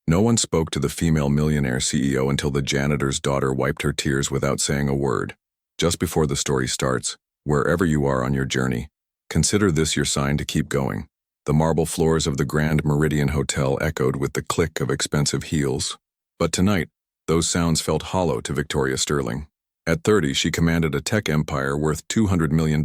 No one spoke to the female millionaire CEO until the janitor's daughter wiped her tears without saying a word. Just before the story starts, wherever you are on your journey, consider this your sign to keep going. The marble floors of the Grand Meridian Hotel echoed with the click of expensive heels. But tonight, those sounds felt hollow to Victoria Sterling. At 30, she commanded a tech empire worth $200 million,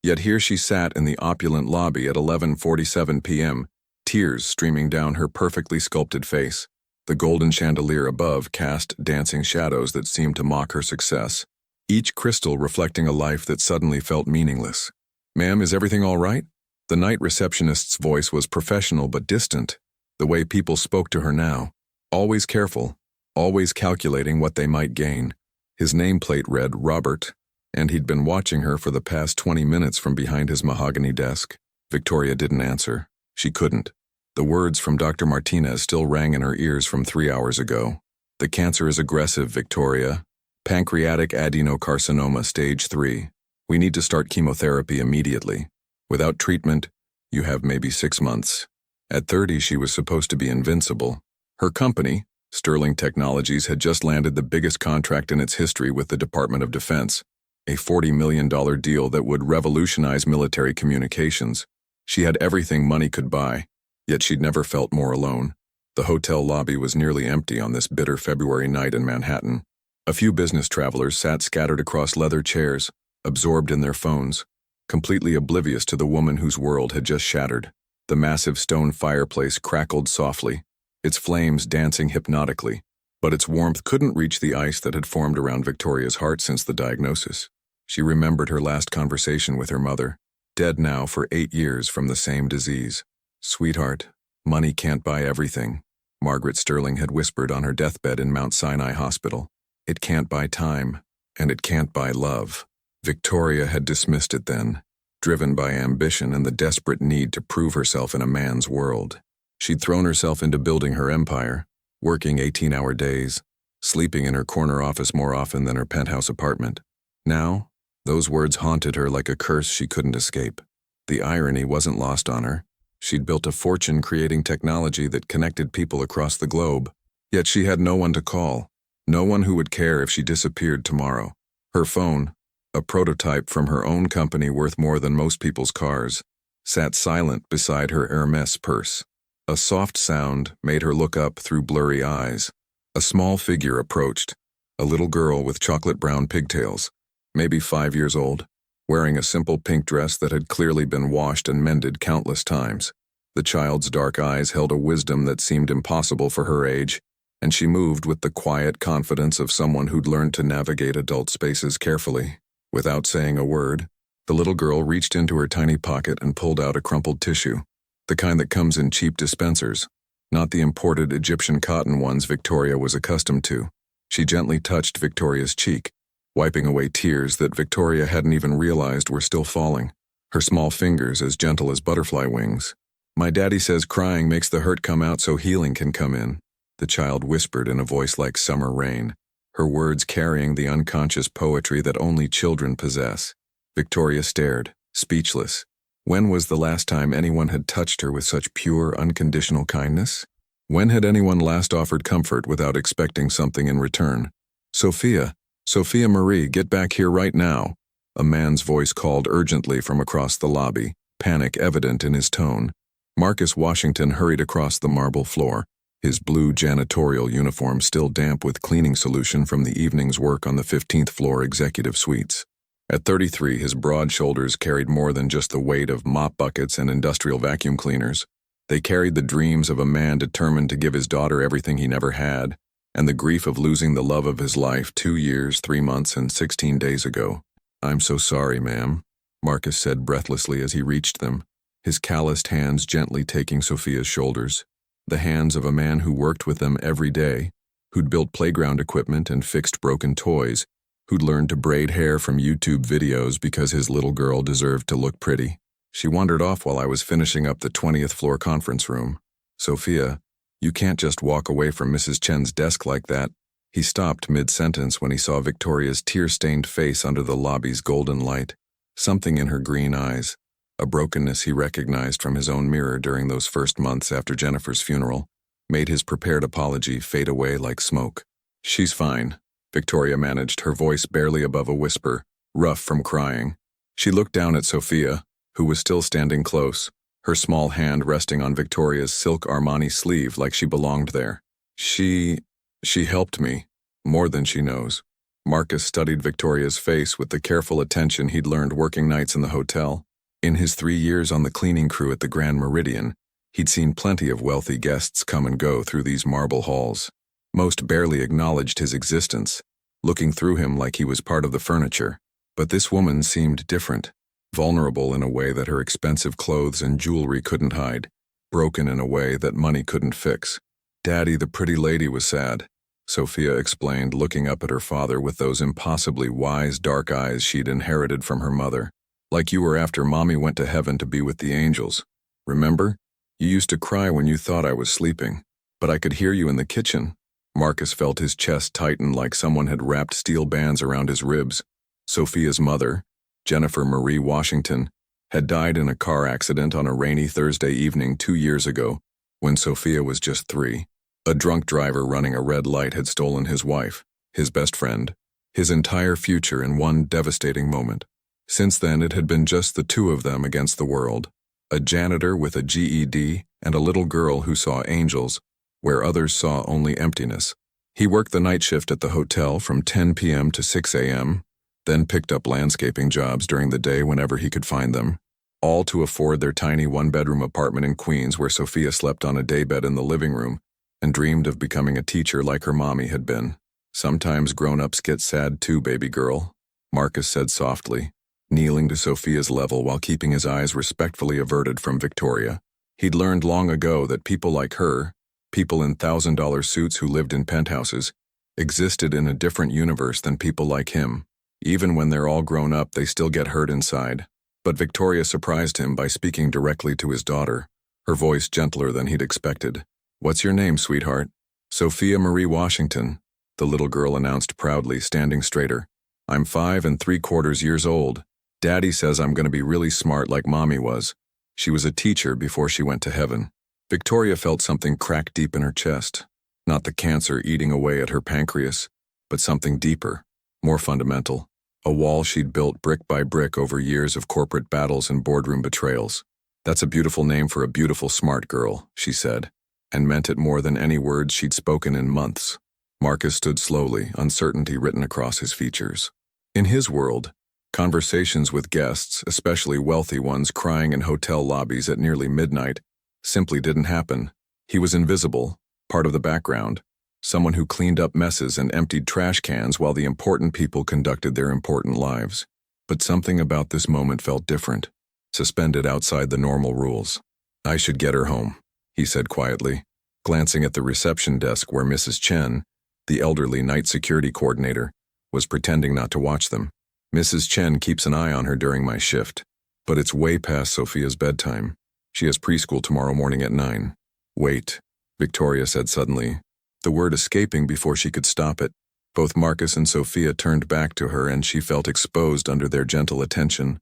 yet here she sat in the opulent lobby at 11:47 p.m., tears streaming down her perfectly sculpted face. The golden chandelier above cast dancing shadows that seemed to mock her success, each crystal reflecting a life that suddenly felt meaningless. "Ma'am, is everything all right?" The night receptionist's voice was professional but distant, the way people spoke to her now. Always careful, always calculating what they might gain. His nameplate read Robert, and he'd been watching her for the past 20 minutes from behind his mahogany desk. Victoria didn't answer. She couldn't. The words from Dr. Martinez still rang in her ears from 3 hours ago. "The cancer is aggressive, Victoria. Pancreatic adenocarcinoma stage 3. We need to start chemotherapy immediately. Without treatment, you have maybe 6 months." At 30, she was supposed to be invincible. Her company, Sterling Technologies, had just landed the biggest contract in its history with the Department of Defense, a $40 million deal that would revolutionize military communications. She had everything money could buy, yet she'd never felt more alone. The hotel lobby was nearly empty on this bitter February night in Manhattan. A few business travelers sat scattered across leather chairs, absorbed in their phones, completely oblivious to the woman whose world had just shattered. The massive stone fireplace crackled softly, its flames dancing hypnotically, but its warmth couldn't reach the ice that had formed around Victoria's heart since the diagnosis. She remembered her last conversation with her mother, dead now for 8 years from the same disease. "Sweetheart, money can't buy everything," Margaret Sterling had whispered on her deathbed in Mount Sinai Hospital. "It can't buy time, and it can't buy love." Victoria had dismissed it then, driven by ambition and the desperate need to prove herself in a man's world. She'd thrown herself into building her empire, working 18-hour days, sleeping in her corner office more often than her penthouse apartment. Now, those words haunted her like a curse she couldn't escape. The irony wasn't lost on her. She'd built a fortune creating technology that connected people across the globe, yet she had no one to call, no one who would care if she disappeared tomorrow. Her phone, a prototype from her own company worth more than most people's cars, sat silent beside her Hermès purse. A soft sound made her look up through blurry eyes. A small figure approached, a little girl with chocolate-brown pigtails, maybe 5 years old, wearing a simple pink dress that had clearly been washed and mended countless times. The child's dark eyes held a wisdom that seemed impossible for her age, and she moved with the quiet confidence of someone who'd learned to navigate adult spaces carefully. Without saying a word, the little girl reached into her tiny pocket and pulled out a crumpled tissue, the kind that comes in cheap dispensers, not the imported Egyptian cotton ones Victoria was accustomed to. She gently touched Victoria's cheek, wiping away tears that Victoria hadn't even realized were still falling, her small fingers as gentle as butterfly wings. "My daddy says crying makes the hurt come out so healing can come in," the child whispered in a voice like summer rain, her words carrying the unconscious poetry that only children possess. Victoria stared, speechless. When was the last time anyone had touched her with such pure, unconditional kindness? When had anyone last offered comfort without expecting something in return? "Sophia, Sophia Marie, get back here right now," a man's voice called urgently from across the lobby, panic evident in his tone. Marcus Washington hurried across the marble floor, his blue janitorial uniform still damp with cleaning solution from the evening's work on the 15th floor executive suites. At 33, his broad shoulders carried more than just the weight of mop buckets and industrial vacuum cleaners. They carried the dreams of a man determined to give his daughter everything he never had, and the grief of losing the love of his life 2 years, 3 months, and 16 days ago. "I'm so sorry, ma'am," Marcus said breathlessly as he reached them, his calloused hands gently taking Sophia's shoulders, the hands of a man who worked with them every day, who'd built playground equipment and fixed broken toys, who'd learned to braid hair from YouTube videos because his little girl deserved to look pretty. "She wandered off while I was finishing up the 20th floor conference room. Sophia, you can't just walk away from Mrs. Chen's desk like that." He stopped mid-sentence when he saw Victoria's tear-stained face under the lobby's golden light, something in her green eyes, a brokenness he recognized from his own mirror during those first months after Jennifer's funeral. made his prepared apology fade away like smoke. "She's fine," Victoria managed, her voice barely above a whisper, rough from crying. She looked down at Sophia, who was still standing close, her small hand resting on Victoria's silk Armani sleeve like she belonged there. She helped me, more than she knows." Marcus studied Victoria's face with the careful attention he'd learned working nights in the hotel. In his 3 years on the cleaning crew at the Grand Meridian, he'd seen plenty of wealthy guests come and go through these marble halls. Most barely acknowledged his existence, looking through him like he was part of the furniture. But this woman seemed different, vulnerable in a way that her expensive clothes and jewelry couldn't hide, broken in a way that money couldn't fix. "Daddy, the pretty lady, was sad," Sophia explained, looking up at her father with those impossibly wise dark eyes she'd inherited from her mother. "Like you were after Mommy went to heaven to be with the angels. Remember? You used to cry when you thought I was sleeping, but I could hear you in the kitchen." Marcus felt his chest tighten like someone had wrapped steel bands around his ribs. Sophia's mother, Jennifer Marie Washington, had died in a car accident on a rainy Thursday evening 2 years ago, when Sophia was just 3. A drunk driver running a red light had stolen his wife, his best friend, his entire future in one devastating moment. Since then, it had been just the two of them against the world. A janitor with a GED and a little girl who saw angels, where others saw only emptiness. He worked the night shift at the hotel from 10 p.m. to 6 a.m., then picked up landscaping jobs during the day whenever he could find them, all to afford their tiny one-bedroom apartment in Queens where Sophia slept on a daybed in the living room and dreamed of becoming a teacher like her mommy had been. "Sometimes grown-ups get sad too, baby girl," Marcus said softly, kneeling to Sophia's level while keeping his eyes respectfully averted from Victoria. He'd learned long ago that people like her, people in $1,000 suits who lived in penthouses, existed in a different universe than people like him. Even when they're all grown up, they still get hurt inside. But Victoria surprised him by speaking directly to his daughter, her voice gentler than he'd expected. "What's your name, sweetheart?" "Sophia Marie Washington," the little girl announced proudly, standing straighter. "I'm 5 3/4 years old. Daddy says I'm going to be really smart like Mommy was. She was a teacher before she went to heaven." Victoria felt something crack deep in her chest. Not the cancer eating away at her pancreas, but something deeper, more fundamental. A wall she'd built brick by brick over years of corporate battles and boardroom betrayals. "That's a beautiful name for a beautiful smart girl," she said, and meant it more than any words she'd spoken in months. Marcus stood slowly, uncertainty written across his features. In his world, conversations with guests, especially wealthy ones crying in hotel lobbies at nearly midnight, simply didn't happen. He was invisible, part of the background, someone who cleaned up messes and emptied trash cans while the important people conducted their important lives. But something about this moment felt different, suspended outside the normal rules. "I should get her home," he said quietly, glancing at the reception desk where Mrs. Chen, the elderly night security coordinator, was pretending not to watch them. "Mrs. Chen keeps an eye on her during my shift, but it's way past Sophia's bedtime. She has preschool tomorrow morning at 9. "Wait," Victoria said suddenly, the word escaping before she could stop it. Both Marcus and Sophia turned back to her and she felt exposed under their gentle attention.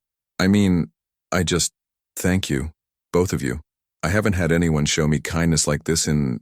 Thank you, both of you. I haven't had anyone show me kindness like this in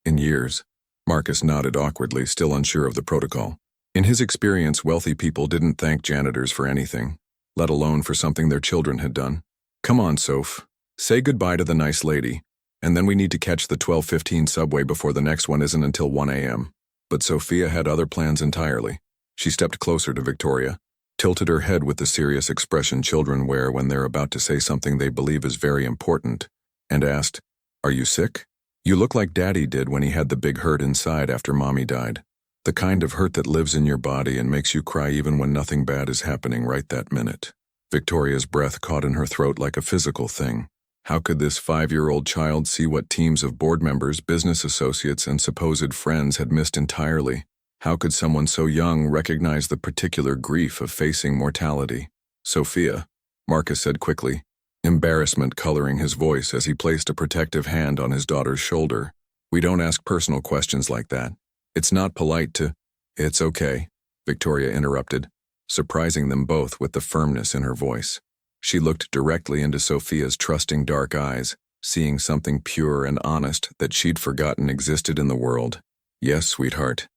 years." Marcus nodded awkwardly, still unsure of the protocol. In his experience, wealthy people didn't thank janitors for anything, let alone for something their children had done. "Come on, Soph. Say goodbye to the nice lady, and then we need to catch the 12:15 subway before the next one isn't until 1 a.m. But Sophia had other plans entirely. She stepped closer to Victoria, tilted her head with the serious expression children wear when they're about to say something they believe is very important, and asked, "Are you sick? You look like Daddy did when he had the big hurt inside after Mommy died. The kind of hurt that lives in your body and makes you cry even when nothing bad is happening right that minute." Victoria's breath caught in her throat like a physical thing. How could this 5-year-old child see what teams of board members, business associates, and supposed friends had missed entirely? How could someone so young recognize the particular grief of facing mortality? "Sophia," Marcus said quickly, embarrassment coloring his voice as he placed a protective hand on his daughter's shoulder. "We don't ask personal questions like that. It's not polite to—" "It's okay," Victoria interrupted, surprising them both with the firmness in her voice. She looked directly into Sophia's trusting dark eyes, seeing something pure and honest that she'd forgotten existed in the world. Yes, sweetheart.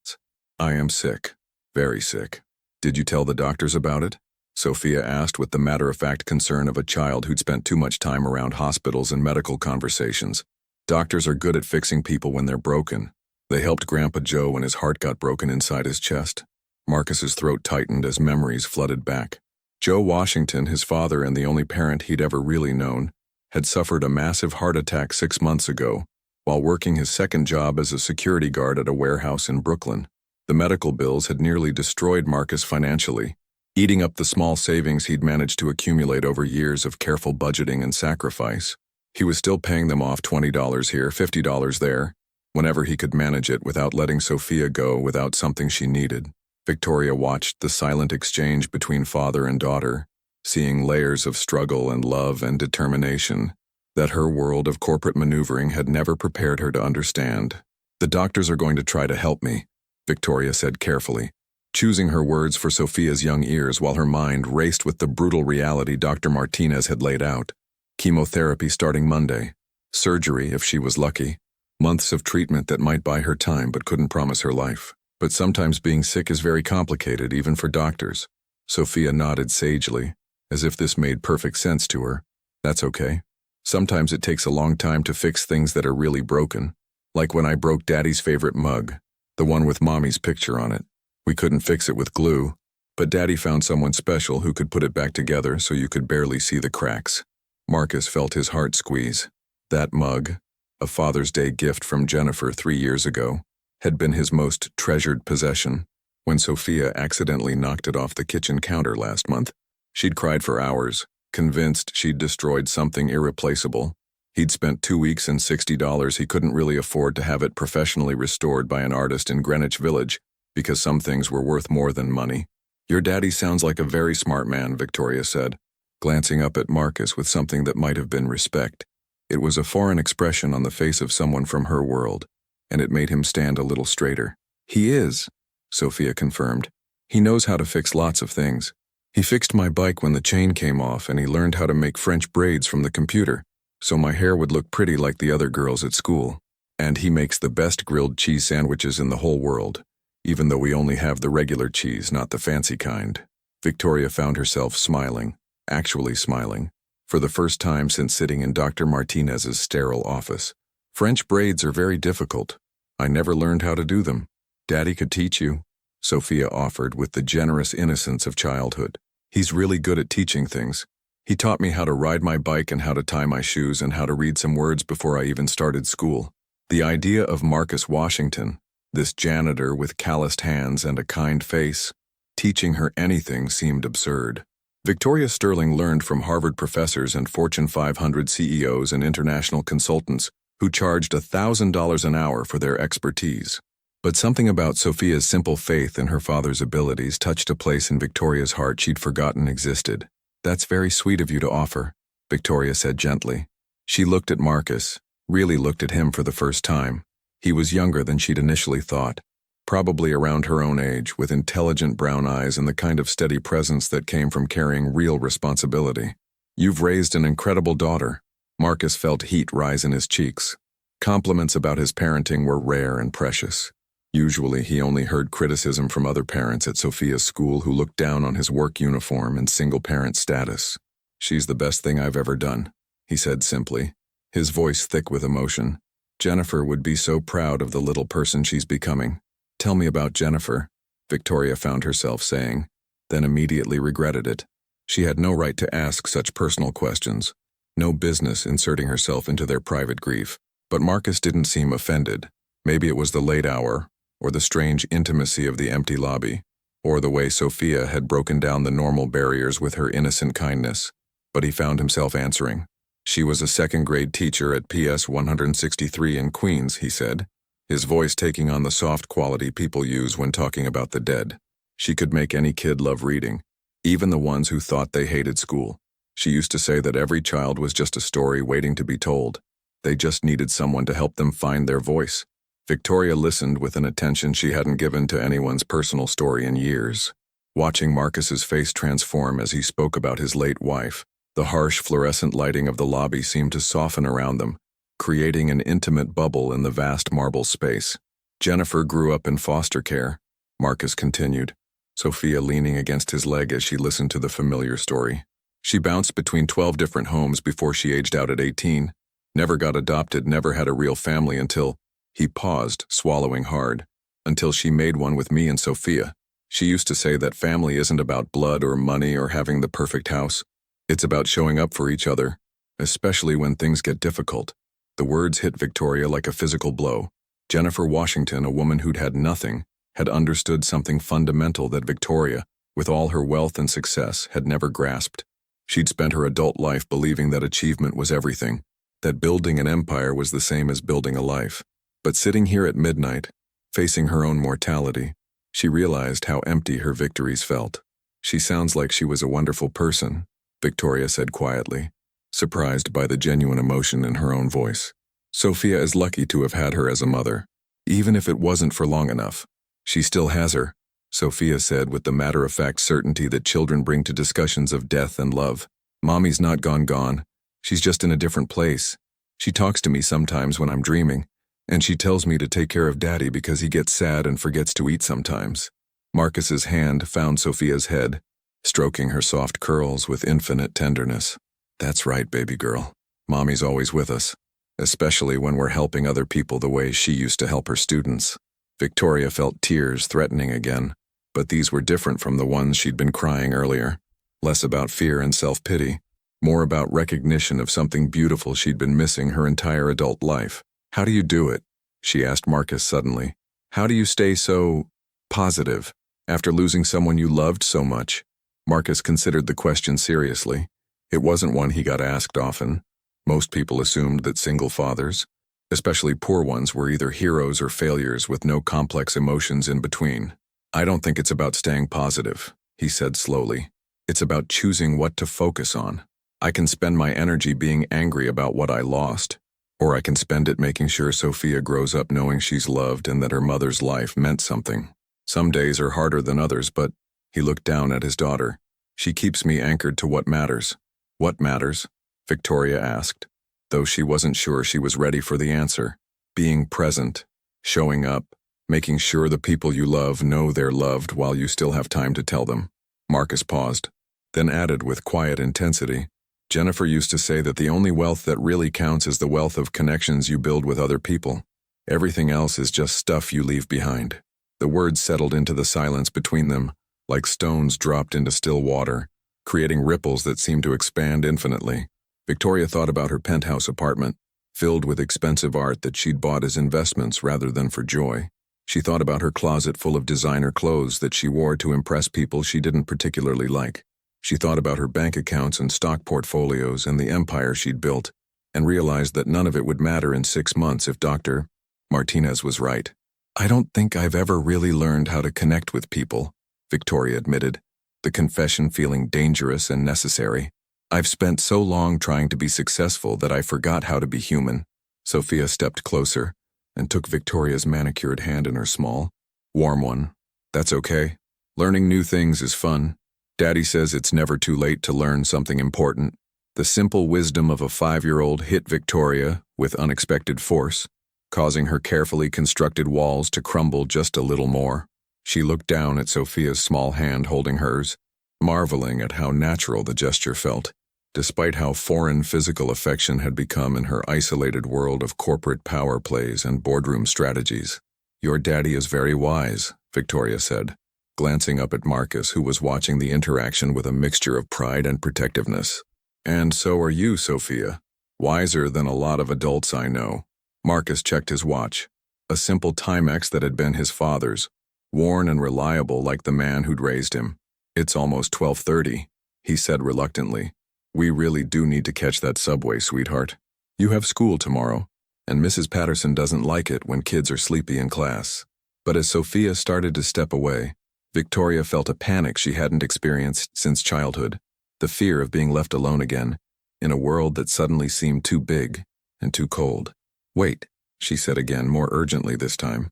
I am sick. Very sick. Did you tell the doctors about it? Sophia asked with the matter-of-fact concern of a child who'd spent too much time around hospitals and medical conversations. Doctors are good at fixing people when they're broken. They helped Grandpa Joe when his heart got broken inside his chest. Marcus's throat tightened as memories flooded back. Joe Washington, his father and the only parent he'd ever really known, had suffered a massive heart attack 6 months ago while working his second job as a security guard at a warehouse in Brooklyn. The medical bills had nearly destroyed Marcus financially, eating up the small savings he'd managed to accumulate over years of careful budgeting and sacrifice. He was still paying them off $20 here, $50 there, whenever he could manage it without letting Sophia go without something she needed. Victoria watched the silent exchange between father and daughter, seeing layers of struggle and love and determination that her world of corporate maneuvering had never prepared her to understand. "The doctors are going to try to help me," Victoria said carefully, choosing her words for Sophia's young ears while her mind raced with the brutal reality Dr. Martinez had laid out. Chemotherapy starting Monday, surgery if she was lucky, months of treatment that might buy her time but couldn't promise her life. But sometimes being sick is very complicated, even for doctors. Sophia nodded sagely, as if this made perfect sense to her. That's okay. Sometimes it takes a long time to fix things that are really broken, like when I broke Daddy's favorite mug, the one with Mommy's picture on it. We couldn't fix it with glue, but Daddy found someone special who could put it back together so you could barely see the cracks. Marcus felt his heart squeeze. That mug, a Father's Day gift from Jennifer 3 years ago, had been his most treasured possession. When Sophia accidentally knocked it off the kitchen counter last month, she'd cried for hours, convinced she'd destroyed something irreplaceable. He'd spent 2 weeks and $60 he couldn't really afford to have it professionally restored by an artist in Greenwich Village, because some things were worth more than money. "Your daddy sounds like a very smart man," Victoria said, glancing up at Marcus with something that might have been respect. It was a foreign expression on the face of someone from her world, and it made him stand a little straighter. "He is," Sophia confirmed. "He knows how to fix lots of things. He fixed my bike when the chain came off, and he learned how to make French braids from the computer, so my hair would look pretty like the other girls at school. And he makes the best grilled cheese sandwiches in the whole world, even though we only have the regular cheese, not the fancy kind." Victoria found herself smiling, actually smiling, for the first time since sitting in Dr. Martinez's sterile office. "French braids are very difficult. I never learned how to do them." "Daddy could teach you," Sophia offered with the generous innocence of childhood. "He's really good at teaching things. He taught me how to ride my bike and how to tie my shoes and how to read some words before I even started school." The idea of Marcus Washington, this janitor with calloused hands and a kind face, teaching her anything seemed absurd. Victoria Sterling learned from Harvard professors and Fortune 500 CEOs and international consultants who charged $1,000 an hour for their expertise. But something about Sophia's simple faith in her father's abilities touched a place in Victoria's heart she'd forgotten existed. "That's very sweet of you to offer," Victoria said gently. She looked at Marcus, really looked at him for the first time. He was younger than she'd initially thought, probably around her own age, with intelligent brown eyes and the kind of steady presence that came from carrying real responsibility. "You've raised an incredible daughter." Marcus felt heat rise in his cheeks. Compliments about his parenting were rare and precious. Usually he only heard criticism from other parents at Sophia's school who looked down on his work uniform and single-parent status. "She's the best thing I've ever done," he said simply, his voice thick with emotion. "Jennifer would be so proud of the little person she's becoming." "Tell me about Jennifer," Victoria found herself saying, then immediately regretted it. She had no right to ask such personal questions, no business inserting herself into their private grief. But Marcus didn't seem offended. Maybe it was the late hour, or the strange intimacy of the empty lobby, or the way Sophia had broken down the normal barriers with her innocent kindness. But he found himself answering. "She was a second-grade teacher at PS 163 in Queens," he said, his voice taking on the soft quality people use when talking about the dead. "She could make any kid love reading, even the ones who thought they hated school. She used to say that every child was just a story waiting to be told. They just needed someone to help them find their voice." Victoria listened with an attention she hadn't given to anyone's personal story in years. Watching Marcus's face transform as he spoke about his late wife, The harsh fluorescent lighting of the lobby seemed to soften around them, creating an intimate bubble in the vast marble space. Jennifer grew up in foster care, Marcus continued, Sophia leaning against his leg as she listened to the familiar story. She bounced between 12 different homes before she aged out at 18, never got adopted, never had a real family until, he paused, swallowing hard, until she made one with me and Sophia. She used to say that family isn't about blood or money or having the perfect house. It's about showing up for each other, especially when things get difficult. The words hit Victoria like a physical blow. Jennifer Washington, a woman who'd had nothing, had understood something fundamental that Victoria, with all her wealth and success, had never grasped. She'd spent her adult life believing that achievement was everything, that building an empire was the same as building a life. But sitting here at midnight, facing her own mortality, she realized how empty her victories felt. She sounds like she was a wonderful person, Victoria said quietly, surprised by the genuine emotion in her own voice. Sophia is lucky to have had her as a mother, even if it wasn't for long enough. She still has her, Sophia said with the matter-of-fact certainty that children bring to discussions of death and love. Mommy's not gone. She's just in a different place. She talks to me sometimes when I'm dreaming, and she tells me to take care of Daddy because he gets sad and forgets to eat sometimes. Marcus's hand found Sophia's head, stroking her soft curls with infinite tenderness. That's right, baby girl. Mommy's always with us, especially when we're helping other people the way she used to help her students. Victoria felt tears threatening again, but these were different from the ones she'd been crying earlier. Less about fear and self-pity, more about recognition of something beautiful she'd been missing her entire adult life. How do you do it? She asked Marcus suddenly. How do you stay so positive after losing someone you loved so much? Marcus considered the question seriously. It wasn't one he got asked often. Most people assumed that single fathers, especially poor ones, were either heroes or failures with no complex emotions in between. I don't think it's about staying positive, he said slowly. It's about choosing what to focus on. I can spend my energy being angry about what I lost, or I can spend it making sure Sophia grows up knowing she's loved and that her mother's life meant something. Some days are harder than others, but he looked down at his daughter. She keeps me anchored to what matters. What matters? Victoria asked, though she wasn't sure she was ready for the answer. Being present, showing up, making sure the people you love know they're loved while you still have time to tell them. Marcus paused, then added with quiet intensity, Jennifer used to say that the only wealth that really counts is the wealth of connections you build with other people. Everything else is just stuff you leave behind. The words settled into the silence between them, like stones dropped into still water, creating ripples that seemed to expand infinitely. Victoria thought about her penthouse apartment, filled with expensive art that she'd bought as investments rather than for joy. She thought about her closet full of designer clothes that she wore to impress people she didn't particularly like. She thought about her bank accounts and stock portfolios and the empire she'd built, and realized that none of it would matter in 6 months if Dr. Martinez was right. I don't think I've ever really learned how to connect with people, Victoria admitted, the confession feeling dangerous and necessary. I've spent so long trying to be successful that I forgot how to be human. Sophia stepped closer and took Victoria's manicured hand in her small, warm one. That's okay. Learning new things is fun. Daddy says it's never too late to learn something important. The simple wisdom of a 5-year-old hit Victoria with unexpected force, causing her carefully constructed walls to crumble just a little more. She looked down at Sophia's small hand holding hers, marveling at how natural the gesture felt, despite how foreign physical affection had become in her isolated world of corporate power plays and boardroom strategies. Your daddy is very wise, Victoria said, glancing up at Marcus, who was watching the interaction with a mixture of pride and protectiveness. And so are you, Sophia. Wiser than a lot of adults I know. Marcus checked his watch, a simple Timex that had been his father's, worn and reliable like the man who'd raised him. It's almost 12:30, he said reluctantly. We really do need to catch that subway, sweetheart. You have school tomorrow, and Mrs. Patterson doesn't like it when kids are sleepy in class. But as Sophia started to step away, Victoria felt a panic she hadn't experienced since childhood, the fear of being left alone again, in a world that suddenly seemed too big and too cold. Wait, she said again, more urgently this time.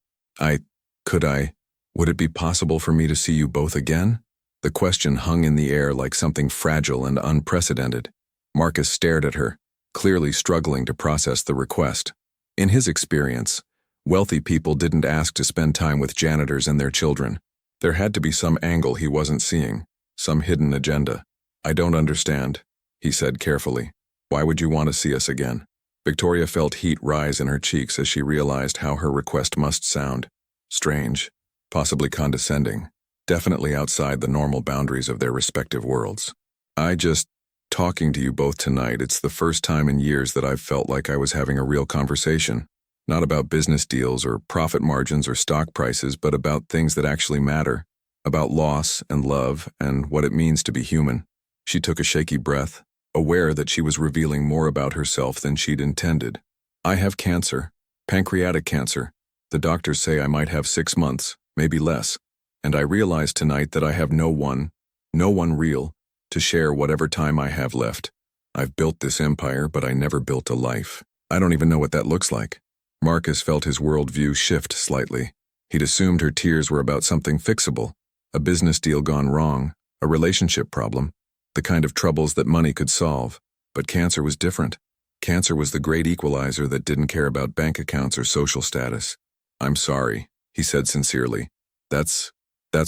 Would it be possible for me to see you both again? The question hung in the air like something fragile and unprecedented. Marcus stared at her, clearly struggling to process the request. In his experience, wealthy people didn't ask to spend time with janitors and their children. There had to be some angle he wasn't seeing, some hidden agenda. "I don't understand," he said carefully. "Why would you want to see us again?" Victoria felt heat rise in her cheeks as she realized how her request must sound. Strange, possibly condescending, definitely outside the normal boundaries of their respective worlds. Talking to you both tonight, it's the first time in years that I've felt like I was having a real conversation. Not about business deals or profit margins or stock prices, but about things that actually matter. About loss and love and what it means to be human." She took a shaky breath, aware that she was revealing more about herself than she'd intended. "I have cancer, pancreatic cancer. The doctors say I might have 6 months, maybe less. And I realize tonight that I have no one real, to share whatever time I have left. I've built this empire, but I never built a life. I don't even know what that looks like." Marcus felt his worldview shift slightly. He'd assumed her tears were about something fixable, a business deal gone wrong, a relationship problem, the kind of troubles that money could solve. But cancer was different. Cancer was the great equalizer that didn't care about bank accounts or social status. "I'm sorry," he said sincerely. That's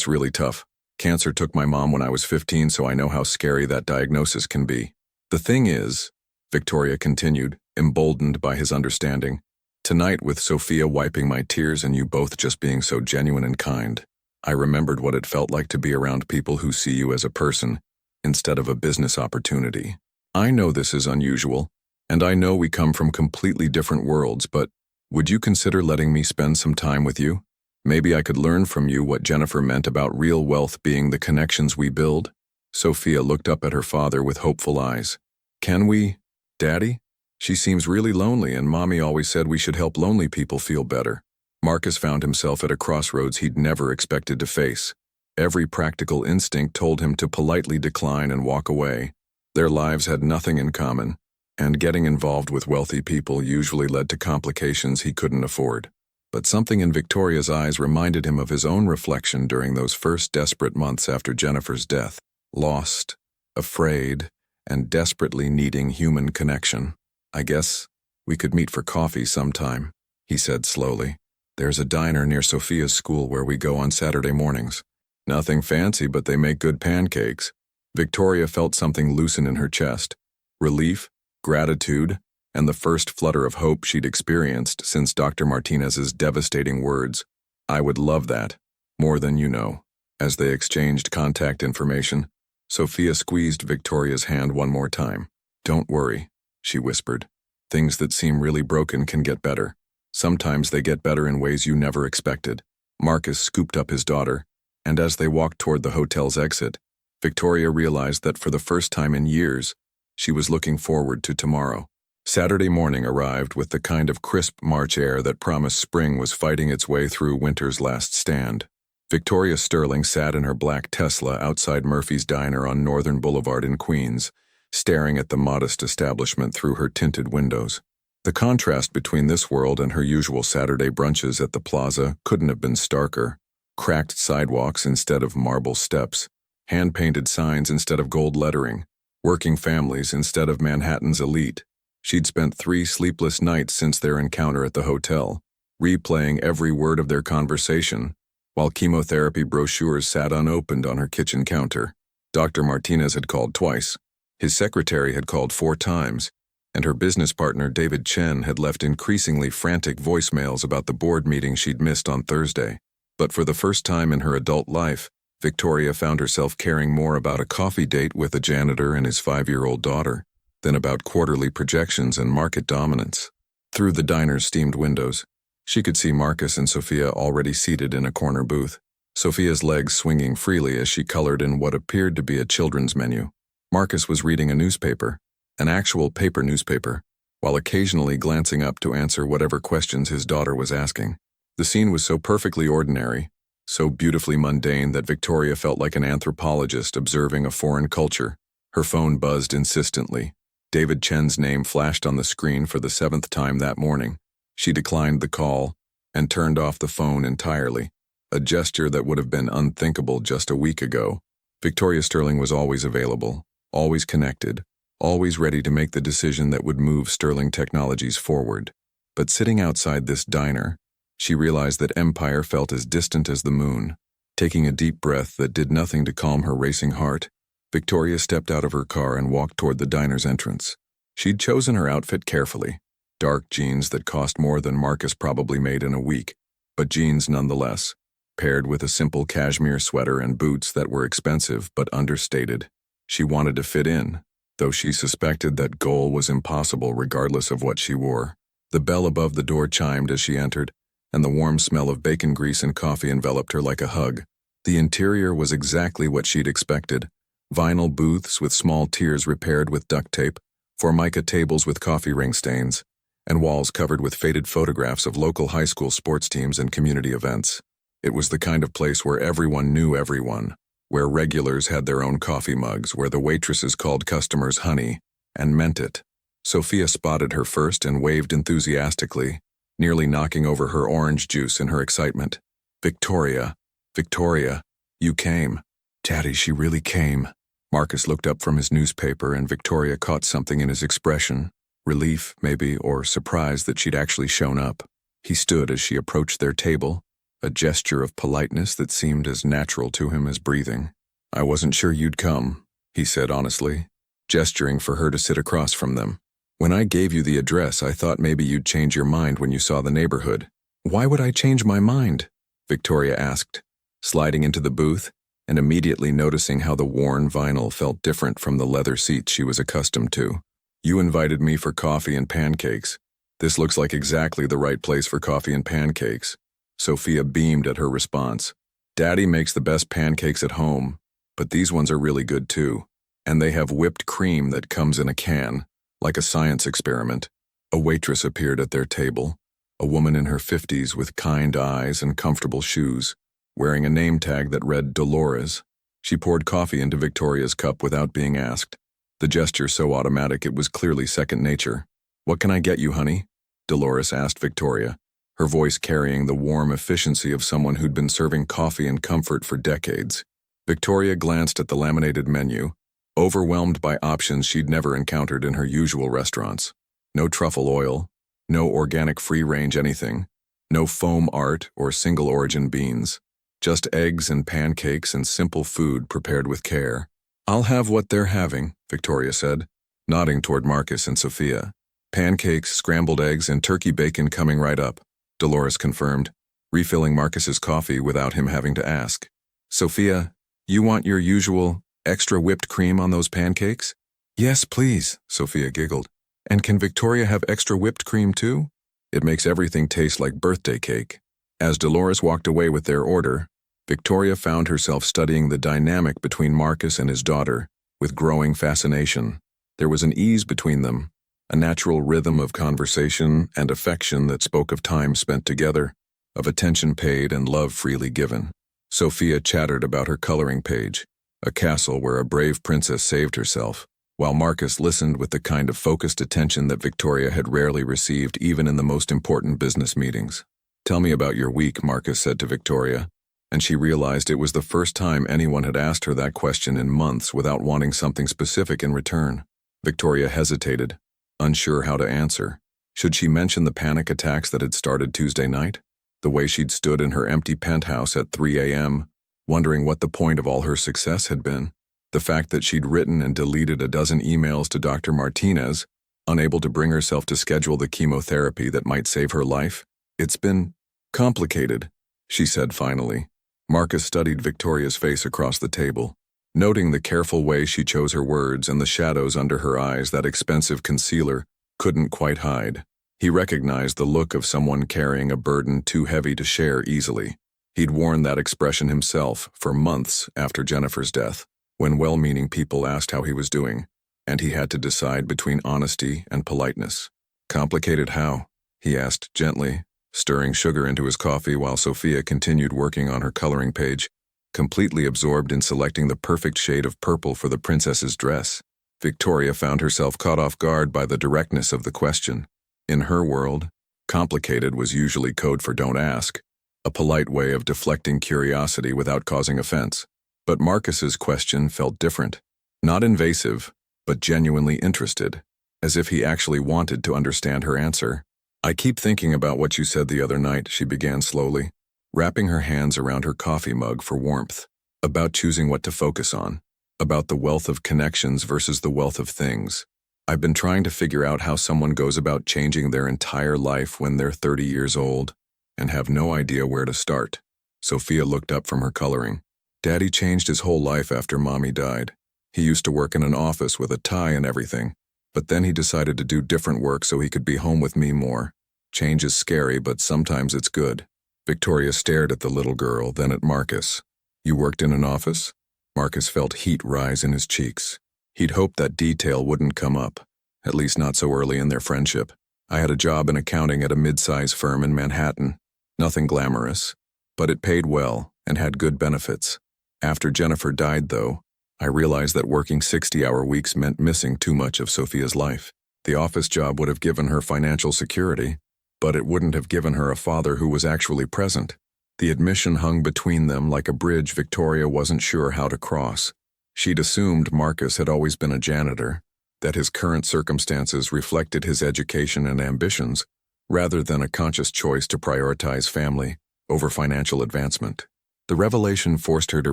really tough. Cancer took my mom when I was 15, so I know how scary that diagnosis can be. The thing is," Victoria continued, emboldened by his understanding, "tonight with Sophia wiping my tears and you both just being so genuine and kind, I remembered what it felt like to be around people who see you as a person instead of a business opportunity. I know this is unusual, and I know we come from completely different worlds, but would you consider letting me spend some time with you? Maybe I could learn from you what Jennifer meant about real wealth being the connections we build." Sophia looked up at her father with hopeful eyes. "Can we, Daddy? She seems really lonely, and Mommy always said we should help lonely people feel better." Marcus found himself at a crossroads he'd never expected to face. Every practical instinct told him to politely decline and walk away. Their lives had nothing in common, and getting involved with wealthy people usually led to complications he couldn't afford. But something in Victoria's eyes reminded him of his own reflection during those first desperate months after Jennifer's death. Lost, afraid, and desperately needing human connection. "I guess we could meet for coffee sometime," he said slowly. "There's a diner near Sophia's school where we go on Saturday mornings. Nothing fancy, but they make good pancakes." Victoria felt something loosen in her chest. Relief, gratitude, and the first flutter of hope she'd experienced since Dr. Martinez's devastating words, "I would love that, more than you know." As they exchanged contact information, Sophia squeezed Victoria's hand one more time. "Don't worry," she whispered. "Things that seem really broken can get better. Sometimes they get better in ways you never expected." Marcus scooped up his daughter, and as they walked toward the hotel's exit, Victoria realized that for the first time in years, she was looking forward to tomorrow. Saturday morning arrived with the kind of crisp March air that promised spring was fighting its way through winter's last stand. Victoria Sterling sat in her black Tesla outside Murphy's Diner on Northern Boulevard in Queens, staring at the modest establishment through her tinted windows. The contrast between this world and her usual Saturday brunches at the plaza couldn't have been starker. Cracked sidewalks instead of marble steps, hand-painted signs instead of gold lettering, working families instead of Manhattan's elite. She'd spent 3 sleepless nights since their encounter at the hotel, replaying every word of their conversation, while chemotherapy brochures sat unopened on her kitchen counter. Dr. Martinez had called twice. His secretary had called 4 times, and her business partner David Chen had left increasingly frantic voicemails about the board meeting she'd missed on Thursday. But for the first time in her adult life, Victoria found herself caring more about a coffee date with a janitor and his 5-year-old daughter than about quarterly projections and market dominance. Through the diner's steamed windows, she could see Marcus and Sophia already seated in a corner booth, Sophia's legs swinging freely as she colored in what appeared to be a children's menu. Marcus was reading a newspaper, an actual paper newspaper, while occasionally glancing up to answer whatever questions his daughter was asking. The scene was so perfectly ordinary, so beautifully mundane that Victoria felt like an anthropologist observing a foreign culture. Her phone buzzed insistently. David Chen's name flashed on the screen for the 7th time that morning. She declined the call and turned off the phone entirely, a gesture that would have been unthinkable just a week ago. Victoria Sterling was always available, always connected, always ready to make the decision that would move Sterling Technologies forward. But sitting outside this diner, she realized that Empire felt as distant as the moon. Taking a deep breath that did nothing to calm her racing heart, Victoria stepped out of her car and walked toward the diner's entrance. She'd chosen her outfit carefully, dark jeans that cost more than Marcus probably made in a week, but jeans nonetheless, paired with a simple cashmere sweater and boots that were expensive but understated. She wanted to fit in, though she suspected that goal was impossible regardless of what she wore. The bell above the door chimed as she entered, and the warm smell of bacon grease and coffee enveloped her like a hug. The interior was exactly what she'd expected: vinyl booths with small tiers repaired with duct tape, formica tables with coffee ring stains, and walls covered with faded photographs of local high school sports teams and community events. It was the kind of place where everyone knew everyone, where regulars had their own coffee mugs, where the waitresses called customers honey, and meant it. Sophia spotted her first and waved enthusiastically, nearly knocking over her orange juice in her excitement. Victoria, Victoria, you came. Daddy, she really came. Marcus looked up from his newspaper and Victoria caught something in his expression, relief, maybe, or surprise that she'd actually shown up. He stood as she approached their table, a gesture of politeness that seemed as natural to him as breathing. I wasn't sure you'd come, he said honestly, gesturing for her to sit across from them. When I gave you the address, I thought maybe you'd change your mind when you saw the neighborhood. Why would I change my mind? Victoria asked, sliding into the booth and immediately noticing how the worn vinyl felt different from the leather seats she was accustomed to. You invited me for coffee and pancakes. This looks like exactly the right place for coffee and pancakes. Sophia beamed at her response. Daddy makes the best pancakes at home, but these ones are really good too. And they have whipped cream that comes in a can, like a science experiment. A waitress appeared at their table, a woman in her 50s with kind eyes and comfortable shoes, wearing a name tag that read Dolores. She poured coffee into Victoria's cup without being asked, the gesture so automatic it was clearly second nature. What can I get you, honey? Dolores asked Victoria, her voice carrying the warm efficiency of someone who'd been serving coffee and comfort for decades. Victoria glanced at the laminated menu, overwhelmed by options she'd never encountered in her usual restaurants. No truffle oil, no organic free-range anything, no foam art or single-origin beans, just eggs and pancakes and simple food prepared with care. I'll have what they're having, Victoria said, nodding toward Marcus and Sophia. Pancakes, scrambled eggs, and turkey bacon coming right up, Dolores confirmed, refilling Marcus's coffee without him having to ask. Sophia, you want your usual extra whipped cream on those pancakes? Yes, please, Sophia giggled. And can Victoria have extra whipped cream too? It makes everything taste like birthday cake. As Dolores walked away with their order, Victoria found herself studying the dynamic between Marcus and his daughter with growing fascination. There was an ease between them, a natural rhythm of conversation and affection that spoke of time spent together, of attention paid and love freely given. Sophia chattered about her coloring page, a castle where a brave princess saved herself, while Marcus listened with the kind of focused attention that Victoria had rarely received even in the most important business meetings. Tell me about your week, Marcus said to Victoria, and she realized it was the first time anyone had asked her that question in months without wanting something specific in return. Victoria hesitated, unsure how to answer. Should she mention the panic attacks that had started Tuesday night? The way she'd stood in her empty penthouse at 3 a.m., wondering what the point of all her success had been. The fact that she'd written and deleted a dozen emails to Dr. Martinez, unable to bring herself to schedule the chemotherapy that might save her life. It's been complicated, she said finally. Marcus studied Victoria's face across the table, noting the careful way she chose her words and the shadows under her eyes that expensive concealer couldn't quite hide. He recognized the look of someone carrying a burden too heavy to share easily. He'd worn that expression himself for months after Jennifer's death, when well-meaning people asked how he was doing, and he had to decide between honesty and politeness. Complicated how? He asked gently, stirring sugar into his coffee while Sophia continued working on her coloring page, completely absorbed in selecting the perfect shade of purple for the princess's dress. Victoria found herself caught off guard by the directness of the question. In her world, complicated was usually code for don't ask, a polite way of deflecting curiosity without causing offense. But Marcus's question felt different. Not invasive, but genuinely interested, as if he actually wanted to understand her answer. I keep thinking about what you said the other night, she began slowly, wrapping her hands around her coffee mug for warmth, about choosing what to focus on, about the wealth of connections versus the wealth of things. I've been trying to figure out how someone goes about changing their entire life when they're 30 years old and have no idea where to start. Sophia looked up from her coloring. Daddy changed his whole life after Mommy died. He used to work in an office with a tie and everything, but then he decided to do different work so he could be home with me more. Change is scary, but sometimes it's good. Victoria stared at the little girl, then at Marcus. You worked in an office? Marcus felt heat rise in his cheeks. He'd hoped that detail wouldn't come up, at least not so early in their friendship. I had a job in accounting at a mid-size firm in Manhattan. Nothing glamorous, but it paid well and had good benefits. After Jennifer died, though, I realized that working 60-hour weeks meant missing too much of Sophia's life. The office job would have given her financial security, but it wouldn't have given her a father who was actually present. The admission hung between them like a bridge Victoria wasn't sure how to cross. She'd assumed Marcus had always been a janitor, that his current circumstances reflected his education and ambitions, rather than a conscious choice to prioritize family over financial advancement. The revelation forced her to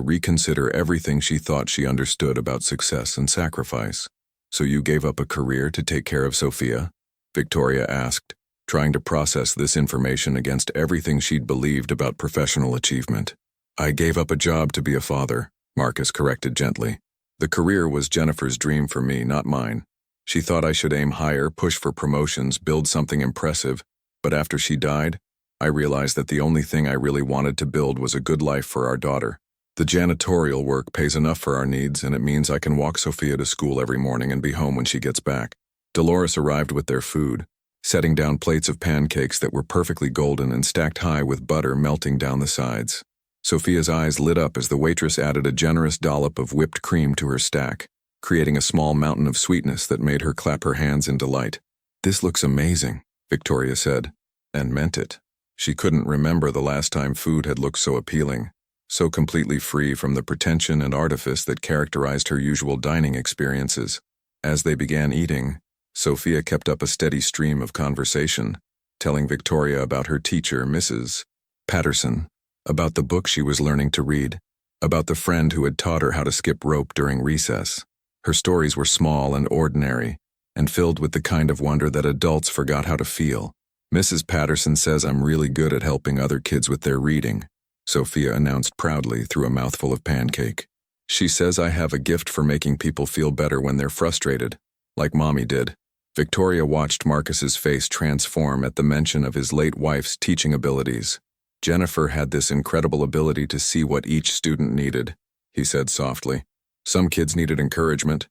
reconsider everything she thought she understood about success and sacrifice. So you gave up a career to take care of Sophia? Victoria asked, trying to process this information against everything she'd believed about professional achievement. I gave up a job to be a father, Marcus corrected gently. The career was Jennifer's dream for me, not mine. She thought I should aim higher, push for promotions, build something impressive, but after she died, I realized that the only thing I really wanted to build was a good life for our daughter. The janitorial work pays enough for our needs, and it means I can walk Sophia to school every morning and be home when she gets back. Dolores arrived with their food, setting down plates of pancakes that were perfectly golden and stacked high with butter melting down the sides. Sophia's eyes lit up as the waitress added a generous dollop of whipped cream to her stack, creating a small mountain of sweetness that made her clap her hands in delight. This looks amazing, Victoria said, and meant it. She couldn't remember the last time food had looked so appealing, so completely free from the pretension and artifice that characterized her usual dining experiences. As they began eating, Sophia kept up a steady stream of conversation, telling Victoria about her teacher, Mrs. Patterson, about the book she was learning to read, about the friend who had taught her how to skip rope during recess. Her stories were small and ordinary, and filled with the kind of wonder that adults forgot how to feel. Mrs. Patterson says I'm really good at helping other kids with their reading, Sophia announced proudly through a mouthful of pancake. She says I have a gift for making people feel better when they're frustrated, like Mommy did. Victoria watched Marcus's face transform at the mention of his late wife's teaching abilities. Jennifer had this incredible ability to see what each student needed, he said softly. Some kids needed encouragement,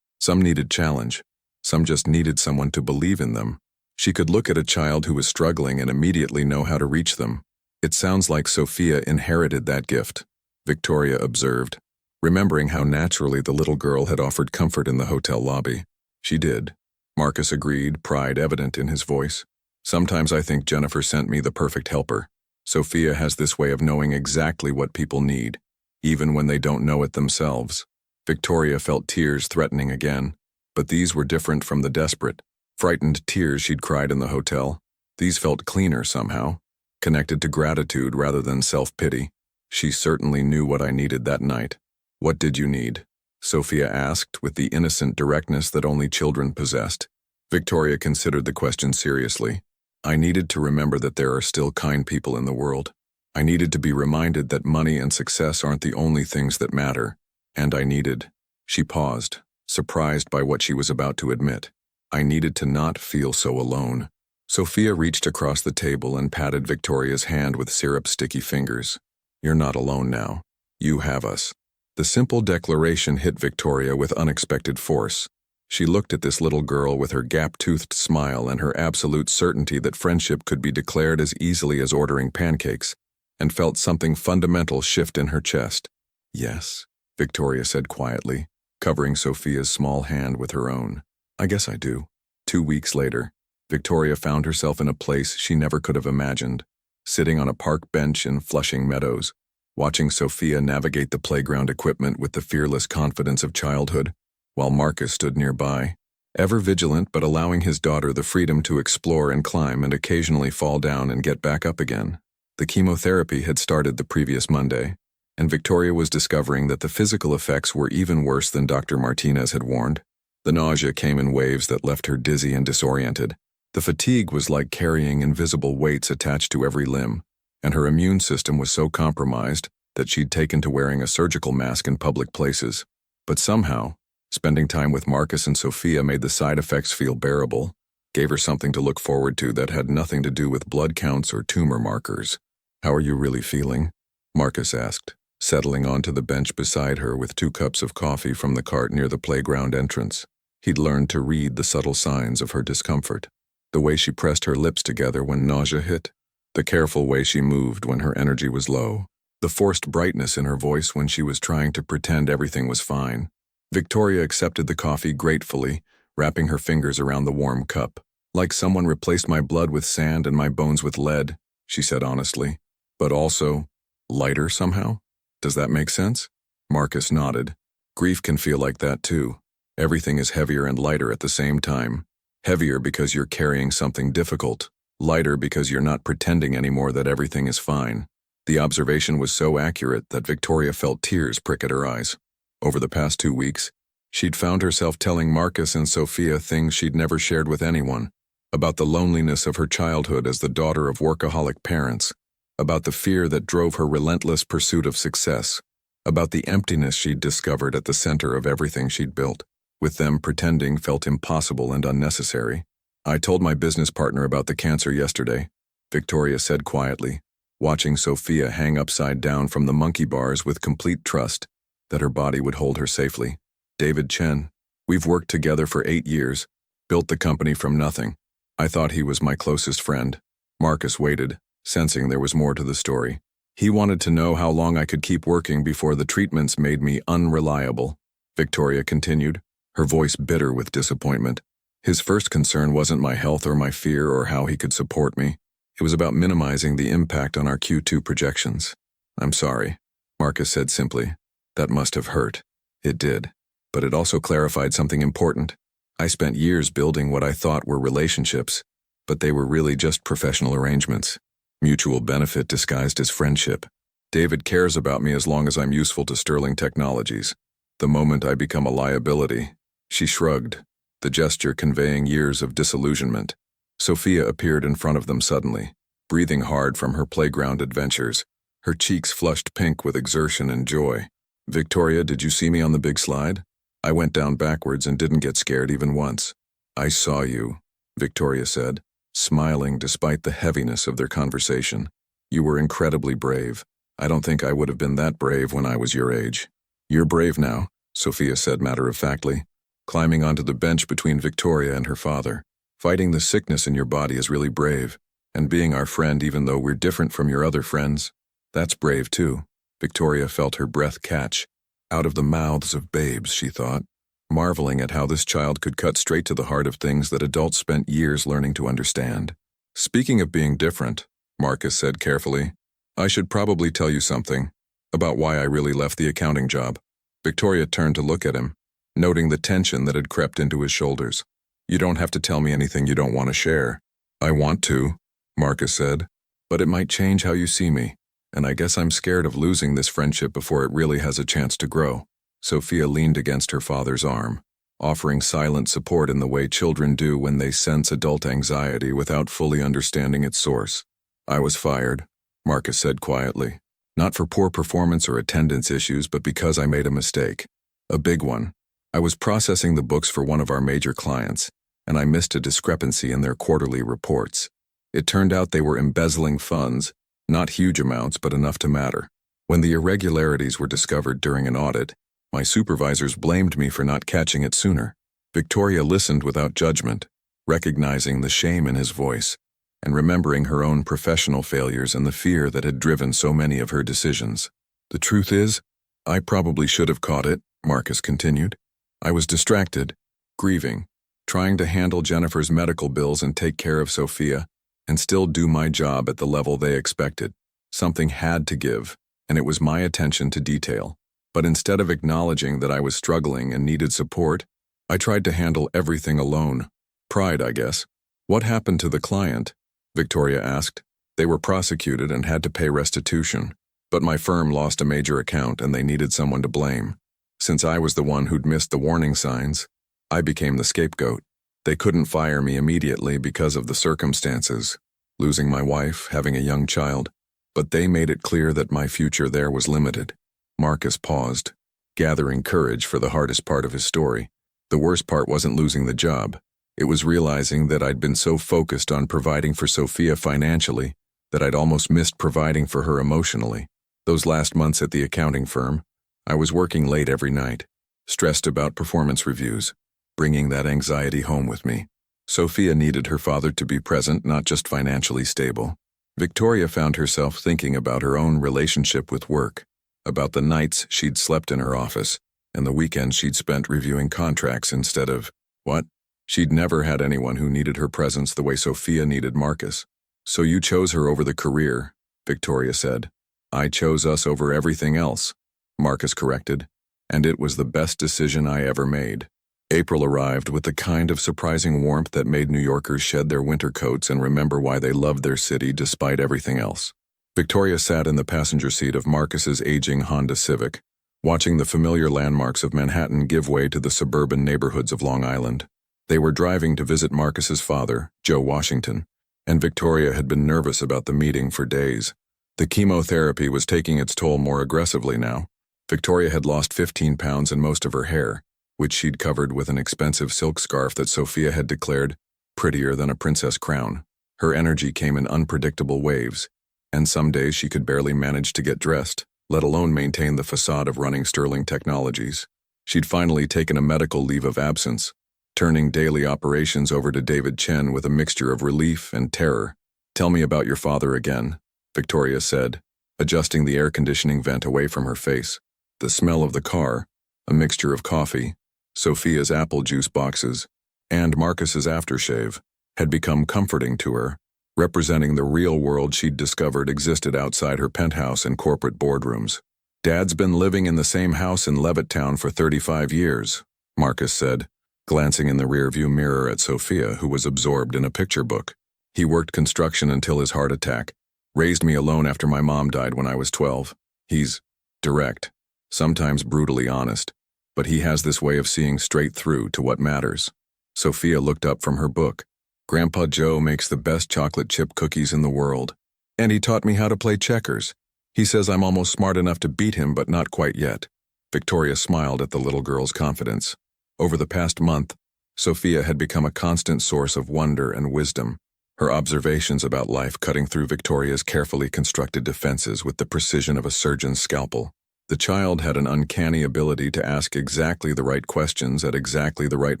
some needed challenge, some just needed someone to believe in them. She could look at a child who was struggling and immediately know how to reach them. It sounds like Sophia inherited that gift, Victoria observed, remembering how naturally the little girl had offered comfort in the hotel lobby. She did, Marcus agreed, pride evident in his voice. Sometimes I think Jennifer sent me the perfect helper. Sophia has this way of knowing exactly what people need, even when they don't know it themselves. Victoria felt tears threatening again, but these were different from the desperate, frightened tears she'd cried in the hotel. These felt cleaner somehow, connected to gratitude rather than self-pity. She certainly knew what I needed that night. What did you need? Sophia asked with the innocent directness that only children possessed. Victoria considered the question seriously. I needed to remember that there are still kind people in the world. I needed to be reminded that money and success aren't the only things that matter. And I needed. She paused, surprised by what she was about to admit. I needed to not feel so alone. Sophia reached across the table and patted Victoria's hand with syrup-sticky fingers. You're not alone now. You have us. The simple declaration hit Victoria with unexpected force. She looked at this little girl with her gap-toothed smile and her absolute certainty that friendship could be declared as easily as ordering pancakes, and felt something fundamental shift in her chest. Yes, Victoria said quietly, covering Sophia's small hand with her own. I guess I do. 2 weeks later, Victoria found herself in a place she never could have imagined, sitting on a park bench in Flushing Meadows, watching Sophia navigate the playground equipment with the fearless confidence of childhood, while Marcus stood nearby, ever vigilant but allowing his daughter the freedom to explore and climb and occasionally fall down and get back up again. The chemotherapy had started the previous Monday, and Victoria was discovering that the physical effects were even worse than Dr. Martinez had warned. The nausea came in waves that left her dizzy and disoriented. The fatigue was like carrying invisible weights attached to every limb, and her immune system was so compromised that she'd taken to wearing a surgical mask in public places. But somehow, spending time with Marcus and Sophia made the side effects feel bearable, gave her something to look forward to that had nothing to do with blood counts or tumor markers. "How are you really feeling?" Marcus asked, settling onto the bench beside her with 2 cups of coffee from the cart near the playground entrance. He'd learned to read the subtle signs of her discomfort. The way she pressed her lips together when nausea hit, the careful way she moved when her energy was low, the forced brightness in her voice when she was trying to pretend everything was fine. Victoria accepted the coffee gratefully, wrapping her fingers around the warm cup. "Like someone replaced my blood with sand and my bones with lead," she said honestly. "But also, lighter somehow? Does that make sense?" Marcus nodded. "Grief can feel like that too. Everything is heavier and lighter at the same time. Heavier because you're carrying something difficult. Lighter because you're not pretending anymore that everything is fine." The observation was so accurate that Victoria felt tears prick at her eyes. Over the past 2 weeks, she'd found herself telling Marcus and Sophia things she'd never shared with anyone, about the loneliness of her childhood as the daughter of workaholic parents, about the fear that drove her relentless pursuit of success, about the emptiness she'd discovered at the center of everything she'd built. With them, pretending felt impossible and unnecessary. "I told my business partner about the cancer yesterday," Victoria said quietly, watching Sophia hang upside down from the monkey bars with complete trust that her body would hold her safely. "David Chen. We've worked together for 8 years, built the company from nothing. I thought he was my closest friend." Marcus waited, sensing there was more to the story. "He wanted to know how long I could keep working before the treatments made me unreliable," Victoria continued, her voice bitter with disappointment. "His first concern wasn't my health or my fear or how he could support me. It was about minimizing the impact on our Q2 projections." "I'm sorry," Marcus said simply. "That must have hurt." It did. But it also clarified something important. I spent years building what I thought were relationships, but they were really just professional arrangements. Mutual benefit disguised as friendship. David cares about me as long as I'm useful to Sterling Technologies. The moment I become a liability. She shrugged, the gesture conveying years of disillusionment. Sophia appeared in front of them suddenly, breathing hard from her playground adventures, her cheeks flushed pink with exertion and joy. "Victoria, did you see me on the big slide? I went down backwards and didn't get scared even once." "I saw you," Victoria said, smiling despite the heaviness of their conversation. "You were incredibly brave. I don't think I would have been that brave when I was your age." "You're brave now," Sophia said matter-of-factly, climbing onto the bench between Victoria and her father. "Fighting the sickness in your body is really brave, and being our friend even though we're different from your other friends, that's brave too." Victoria felt her breath catch. Out of the mouths of babes, she thought, marveling at how this child could cut straight to the heart of things that adults spent years learning to understand. "Speaking of being different," Marcus said carefully, "I should probably tell you something about why I really left the accounting job." Victoria turned to look at him, noting the tension that had crept into his shoulders. "You don't have to tell me anything you don't want to share." "I want to," Marcus said, "but it might change how you see me, and I guess I'm scared of losing this friendship before it really has a chance to grow." Sophia leaned against her father's arm, offering silent support in the way children do when they sense adult anxiety without fully understanding its source. "I was fired," Marcus said quietly. "Not for poor performance or attendance issues, but because I made a mistake. A big one. I was processing the books for one of our major clients, and I missed a discrepancy in their quarterly reports. It turned out they were embezzling funds, not huge amounts, but enough to matter. When the irregularities were discovered during an audit, my supervisors blamed me for not catching it sooner." Victoria listened without judgment, recognizing the shame in his voice, and remembering her own professional failures and the fear that had driven so many of her decisions. "The truth is, I probably should have caught it," Marcus continued. "I was distracted, grieving, trying to handle Jennifer's medical bills and take care of Sophia, and still do my job at the level they expected. Something had to give, and it was my attention to detail. But instead of acknowledging that I was struggling and needed support, I tried to handle everything alone. Pride, I guess. What happened to the client? Victoria asked. They were prosecuted and had to pay restitution. But my firm lost a major account and they needed someone to blame. Since I was the one who'd missed the warning signs, I became the scapegoat. They couldn't fire me immediately because of the circumstances, losing my wife, having a young child, but they made it clear that my future there was limited. Marcus paused, gathering courage for the hardest part of his story. The worst part wasn't losing the job. It was realizing that I'd been so focused on providing for Sophia financially that I'd almost missed providing for her emotionally. Those last months at the accounting firm, I was working late every night, stressed about performance reviews, bringing that anxiety home with me. Sophia needed her father to be present, not just financially stable. Victoria found herself thinking about her own relationship with work, about the nights she'd slept in her office, and the weekends she'd spent reviewing contracts instead of, what? She'd never had anyone who needed her presence the way Sophia needed Marcus. So you chose her over the career, Victoria said. I chose us over everything else, Marcus corrected, and it was the best decision I ever made. April arrived with the kind of surprising warmth that made New Yorkers shed their winter coats and remember why they loved their city despite everything else. Victoria sat in the passenger seat of Marcus's aging Honda Civic, watching the familiar landmarks of Manhattan give way to the suburban neighborhoods of Long Island. They were driving to visit Marcus's father, Joe Washington, and Victoria had been nervous about the meeting for days. The chemotherapy was taking its toll more aggressively now. Victoria had lost 15 pounds and most of her hair, which she'd covered with an expensive silk scarf that Sophia had declared prettier than a princess crown. Her energy came in unpredictable waves, and some days she could barely manage to get dressed, let alone maintain the facade of running Sterling Technologies. She'd finally taken a medical leave of absence, turning daily operations over to David Chen with a mixture of relief and terror. Tell me about your father again, Victoria said, adjusting the air conditioning vent away from her face. The smell of the car, a mixture of coffee, Sophia's apple juice boxes, and Marcus's aftershave, had become comforting to her, representing the real world she'd discovered existed outside her penthouse and corporate boardrooms. Dad's been living in the same house in Levittown for 35 years, Marcus said, glancing in the rearview mirror at Sophia, who was absorbed in a picture book. He worked construction until his heart attack, raised me alone after my mom died when I was 12. He's direct, sometimes brutally honest, but he has this way of seeing straight through to what matters. Sophia looked up from her book. Grandpa Joe makes the best chocolate chip cookies in the world. And he taught me how to play checkers. He says I'm almost smart enough to beat him, but not quite yet. Victoria smiled at the little girl's confidence. Over the past month, Sophia had become a constant source of wonder and wisdom, her observations about life cutting through Victoria's carefully constructed defenses with the precision of a surgeon's scalpel. The child had an uncanny ability to ask exactly the right questions at exactly the right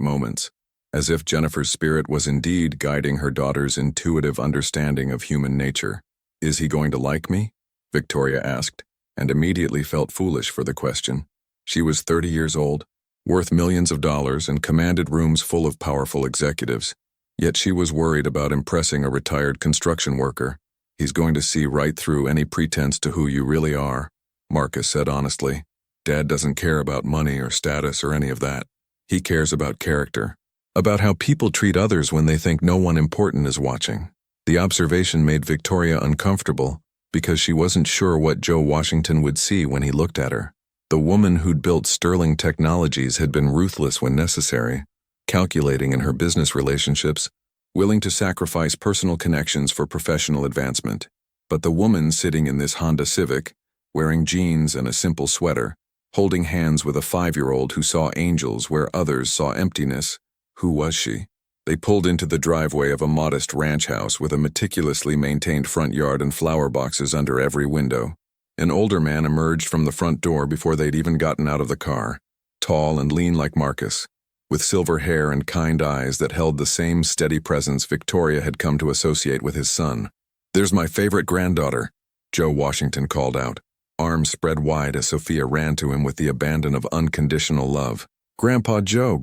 moments, as if Jennifer's spirit was indeed guiding her daughter's intuitive understanding of human nature. Is he going to like me? Victoria asked, and immediately felt foolish for the question. She was 30 years old, worth millions of dollars, and commanded rooms full of powerful executives. Yet she was worried about impressing a retired construction worker. He's going to see right through any pretense to who you really are, Marcus said honestly. Dad doesn't care about money or status or any of that. He cares about character, about how people treat others when they think no one important is watching. The observation made Victoria uncomfortable because she wasn't sure what Joe Washington would see when he looked at her. The woman who'd built Sterling Technologies had been ruthless when necessary, calculating in her business relationships, willing to sacrifice personal connections for professional advancement. But the woman sitting in this Honda Civic, wearing jeans and a simple sweater, holding hands with a 5-year-old who saw angels where others saw emptiness, who was she? They pulled into the driveway of a modest ranch house with a meticulously maintained front yard and flower boxes under every window. An older man emerged from the front door before they'd even gotten out of the car, tall and lean like Marcus, with silver hair and kind eyes that held the same steady presence Victoria had come to associate with his son. There's my favorite granddaughter, Joe Washington called out, arms spread wide as Sophia ran to him with the abandon of unconditional love. Grandpa Joe,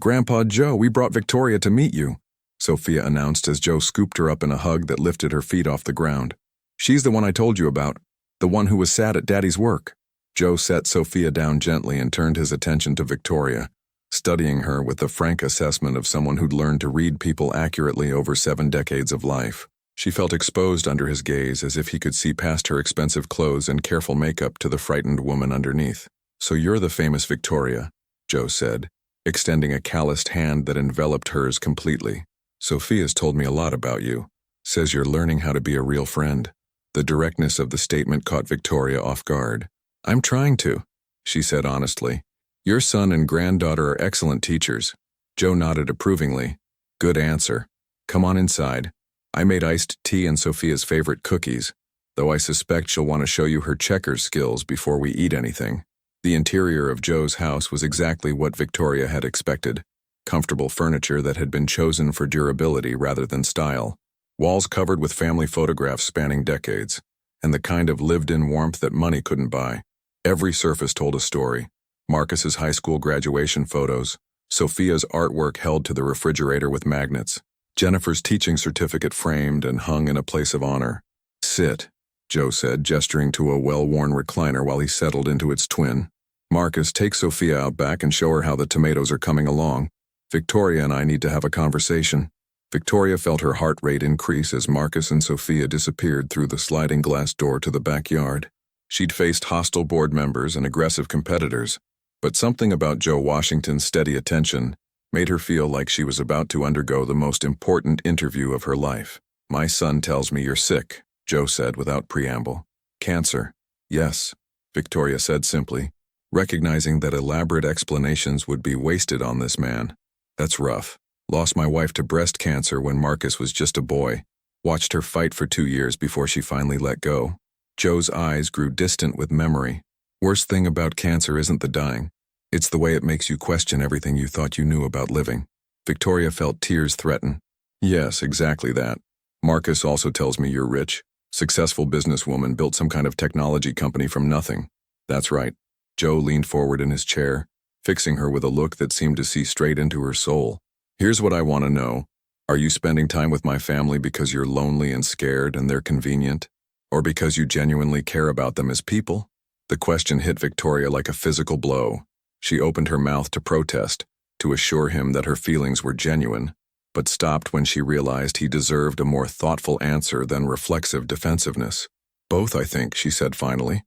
we brought Victoria to meet you, Sophia announced as Joe scooped her up in a hug that lifted her feet off the ground. She's the one I told you about, the one who was sad at Daddy's work. Joe set Sophia down gently and turned his attention to Victoria, studying her with the frank assessment of someone who'd learned to read people accurately over 7 decades of life. She felt exposed under his gaze, as if he could see past her expensive clothes and careful makeup to the frightened woman underneath. "So you're the famous Victoria," Joe said, extending a calloused hand that enveloped hers completely. "Sophia's told me a lot about you. Says you're learning how to be a real friend." The directness of the statement caught Victoria off guard. "I'm trying to," she said honestly. "Your son and granddaughter are excellent teachers." Joe nodded approvingly. "Good answer. Come on inside. I made iced tea and Sophia's favorite cookies, though I suspect she'll want to show you her checkers skills before we eat anything." The interior of Joe's house was exactly what Victoria had expected. Comfortable furniture that had been chosen for durability rather than style. Walls covered with family photographs spanning decades, and the kind of lived-in warmth that money couldn't buy. Every surface told a story. Marcus's high school graduation photos, Sophia's artwork held to the refrigerator with magnets, Jennifer's teaching certificate framed and hung in a place of honor. "Sit," Joe said, gesturing to a well-worn recliner while he settled into its twin. "Marcus, take Sophia out back and show her how the tomatoes are coming along. Victoria and I need to have a conversation." Victoria felt her heart rate increase as Marcus and Sophia disappeared through the sliding glass door to the backyard. She'd faced hostile board members and aggressive competitors, but something about Joe Washington's steady attention made her feel like she was about to undergo the most important interview of her life. "My son tells me you're sick," Joe said without preamble. "Cancer." "Yes," Victoria said simply, recognizing that elaborate explanations would be wasted on this man. "That's rough. Lost my wife to breast cancer when Marcus was just a boy. Watched her fight for 2 years before she finally let go." Joe's eyes grew distant with memory. "Worst thing about cancer isn't the dying. It's the way it makes you question everything you thought you knew about living." Victoria felt tears threaten. "Yes, exactly that. Marcus also tells me you're rich. Successful businesswoman, built some kind of technology company from nothing." "That's right." Joe leaned forward in his chair, fixing her with a look that seemed to see straight into her soul. "Here's what I want to know. Are you spending time with my family because you're lonely and scared and they're convenient? Or because you genuinely care about them as people?" The question hit Victoria like a physical blow. She opened her mouth to protest, to assure him that her feelings were genuine, but stopped when she realized he deserved a more thoughtful answer than reflexive defensiveness. "Both, I think," she said finally.